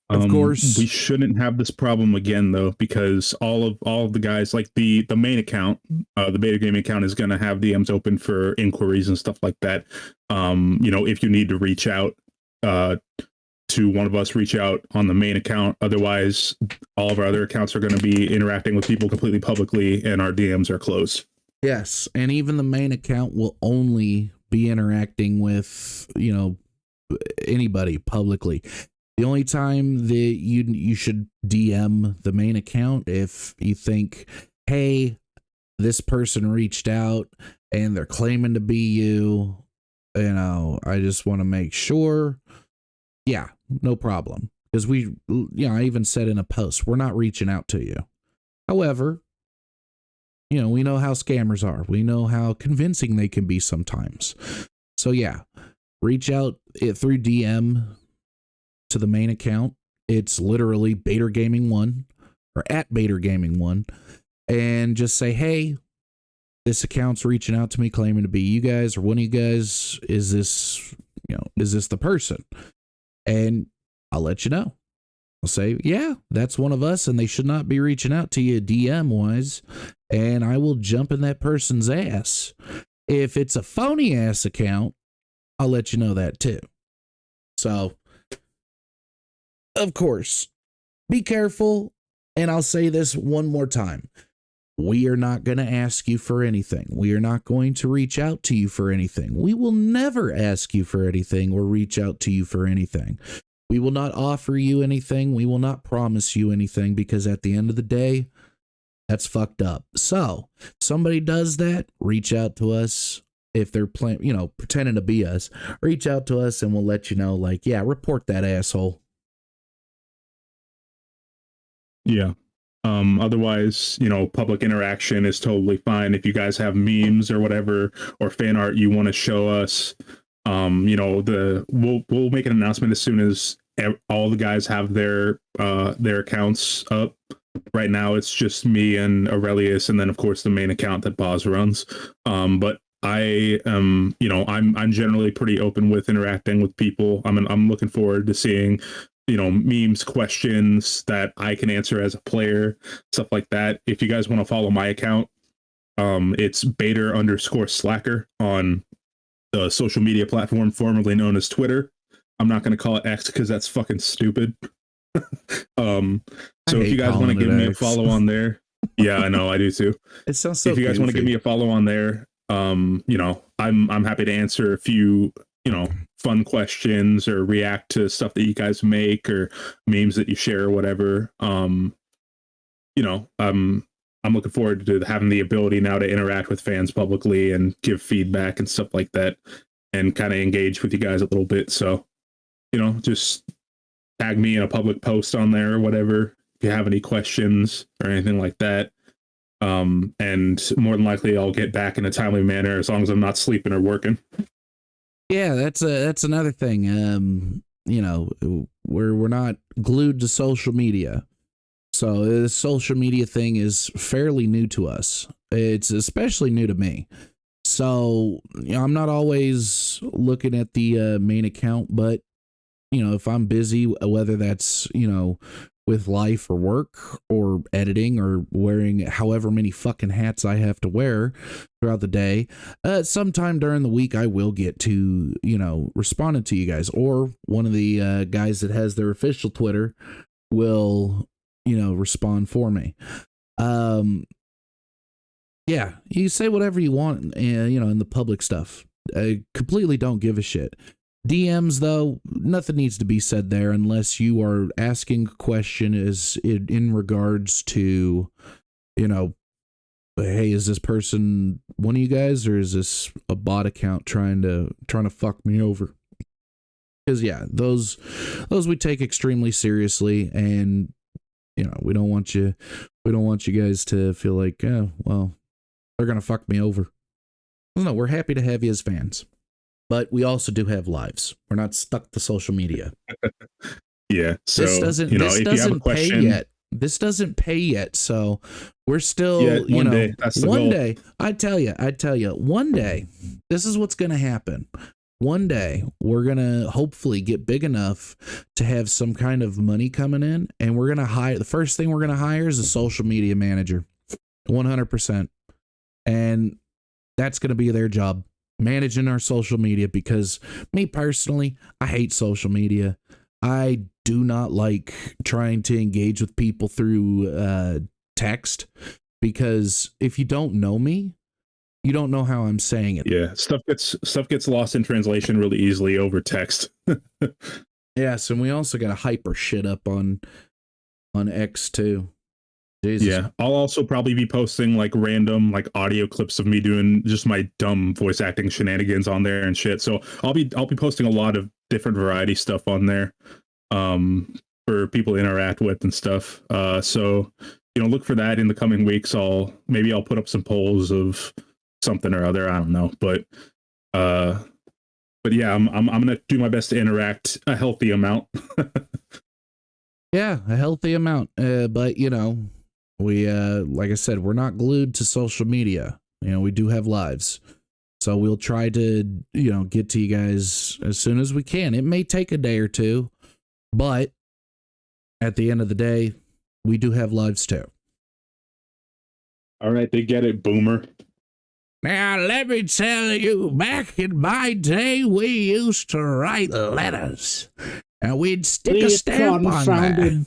of course, we shouldn't have this problem again, though, because all of the guys, like the main account, the B.A.T.R gaming account, is going to have DMs open for inquiries and stuff like that. If you need to reach out to one of us, reach out on the main account. Otherwise, all of our other accounts are going to be interacting with people completely publicly, and our DMs are closed. Yes, and even the main account will only be interacting with, anybody publicly. The only time that you should DM the main account if you think, hey, this person reached out and they're claiming to be you, I just want to make sure. Yeah, no problem. Because I even said in a post, we're not reaching out to you. However, we know how scammers are. We know how convincing they can be sometimes. So yeah, reach out through DM to the main account. It's literally B.A.T.R Gaming 1 or at B.A.T.R Gaming 1, and just say, hey, this account's reaching out to me claiming to be you guys or one of you guys. Is this the person? And I'll let you know. I'll say, yeah, that's one of us, and they should not be reaching out to you DM wise. And I will jump in that person's ass. If it's a phony ass account, I'll let you know that too. So, of course, be careful. And I'll say this one more time. We are not going to ask you for anything. We are not going to reach out to you for anything. We will never ask you for anything or reach out to you for anything. We will not offer you anything. We will not promise you anything, because at the end of the day, that's fucked up. So somebody does that, reach out to us. If they're pretending to be us, reach out to us and we'll let you know, like, yeah, report that asshole. Yeah. Otherwise, public interaction is totally fine. If you guys have memes or whatever, or fan art you want to show us, we'll make an announcement as soon as all the guys have their accounts up. Right now, it's just me and Aurelius, and then of course the main account that Bas runs. But I am, I'm generally pretty open with interacting with people. I'm looking forward to seeing, memes, questions that I can answer as a player, stuff like that. If you guys want to follow my account, it's B.A.T.R_Slacker on the social media platform formerly known as Twitter. I'm not going to call it X because that's fucking stupid. So if you guys want to give me a follow on there, yeah, I know, I do too. It sounds so if you guys goofy. want to give me a follow on there, I'm happy to answer a few, fun questions or react to stuff that you guys make or memes that you share or whatever. I'm looking forward to having the ability now to interact with fans publicly and give feedback and stuff like that, and kind of engage with you guys a little bit. So, just tag me in a public post on there or whatever if you have any questions or anything like that. And more than likely I'll get back in a timely manner as long as I'm not sleeping or working. Yeah, that's another thing. You know, we're not glued to social media. So the social media thing is fairly new to us. It's especially new to me. So, you know, I'm not always looking at the main account, but you know, if I'm busy, whether that's, you know, with life or work or editing or wearing however many fucking hats I have to wear throughout the day, sometime during the week I will get to, you know, responding to you guys, or one of the guys that has their official Twitter will, you know, respond for me. Yeah, you say whatever you want, you know, in the public stuff. I completely don't give a shit. DMs, though, nothing needs to be said there unless you are asking a question in regards to, you know, hey, is this person one of you guys, or is this a bot account trying to fuck me over? Because yeah, those we take extremely seriously, and you know, we don't want you guys to feel like, oh, well, they're gonna fuck me over. No, we're happy to have you as fans. But we also do have lives. We're not stuck to social media. Yeah. So this doesn't pay yet. This doesn't pay yet. So we're still, you know, day, that's the one goal. day, I tell you, one day, this is what's going to happen. One day we're going to hopefully get big enough to have some kind of money coming in, and we're going to hire, the first thing we're going to hire is a social media manager. 100%. And that's going to be their job, managing our social media, because me personally, I hate social media. I do not like trying to engage with people through text, because if you don't know me, you don't know how I'm saying it. Yeah, stuff gets lost in translation really easily over text. Yes, and we also got to hyper shit up on X too. Jesus. Yeah, I'll also probably be posting like random like audio clips of me doing just my dumb voice acting shenanigans on there and shit. So I'll be posting a lot of different variety stuff on there for people to interact with and stuff. So you know, look for that in the coming weeks. I'll put up some polls of something or other. I don't know, but yeah, I'm gonna do my best to interact a healthy amount. Yeah, a healthy amount. But you know, we like I said, we're not glued to social media. You know, we do have lives. So we'll try to, you know, get to you guys as soon as we can. It may take a day or two, but at the end of the day, we do have lives too. All right, they get it, boomer. Now, let me tell you, back in my day, we used to write letters, and we'd stick a stamp on that.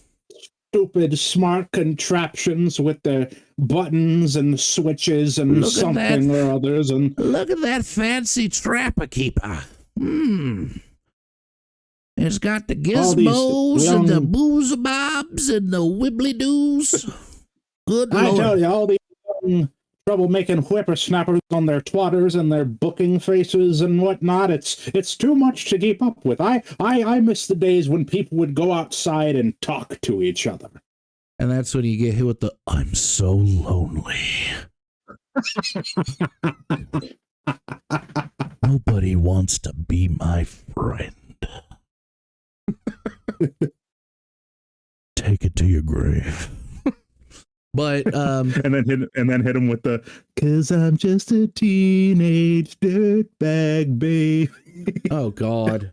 Stupid smart contraptions with their buttons and switches and something or others. And look at that fancy trapper keeper. It's got the gizmos and the boozabobs and the wibbly doos. Good Lord. I tell you, all these troublemaking whippersnappers on their twatters and their booking faces and whatnot. It's too much to keep up with. I miss the days when people would go outside and talk to each other. And that's when you get hit with the "I'm so lonely." Nobody wants to be my friend. Take it to your grave. But and then hit him with the "'cause I'm just a teenage dirtbag babe." Oh God!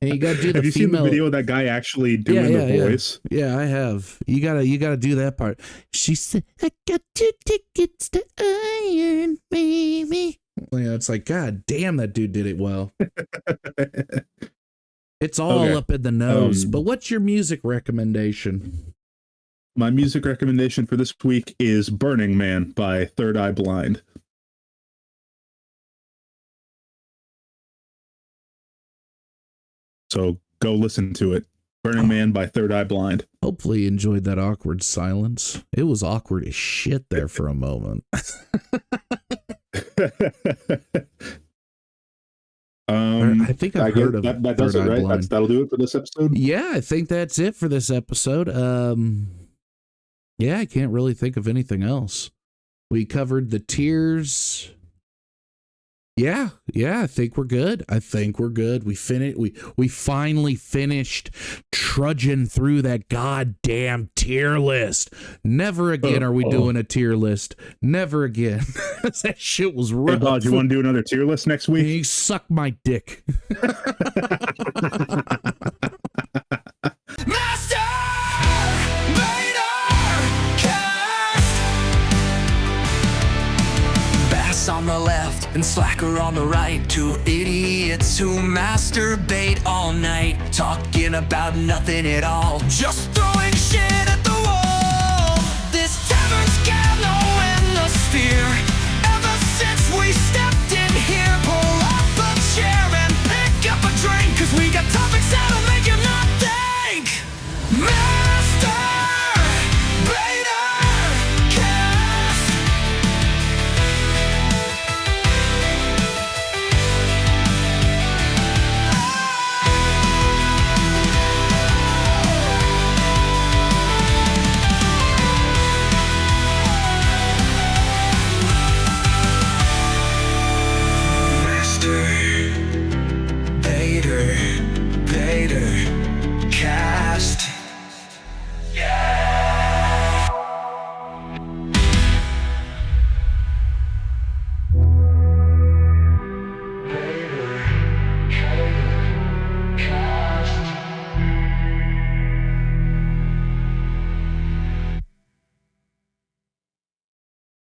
And you gotta do the Have you female... seen the video of that guy actually doing the voice? Yeah, I have. You gotta do that part. She said, "I got 2 tickets to Iron, baby." Yeah, it's like, God damn, that dude did it well. It's all up in the nose. But what's your music recommendation? My music recommendation for this week is Burning Man by Third Eye Blind. So go listen to it. Burning Man by Third Eye Blind. Hopefully you enjoyed that awkward silence. It was awkward as shit there for a moment. I think I've heard of that does it, right? That'll do it for this episode. Yeah, I think that's it for this episode. Yeah, I can't really think of anything else. We covered the tiers. Yeah, I think we're good. We finally finished trudging through that goddamn tier list. Never again are we doing a tier list. Never again. That shit was rough. Hey, Bob, do you want to do another tier list next week? He sucked my dick. Master BATR Cast. Bass on the left and Slacker on the right. Two idiots who masturbate all night, talking about nothing at all, just throwing shit at the wall. This tavern's got no endless fear.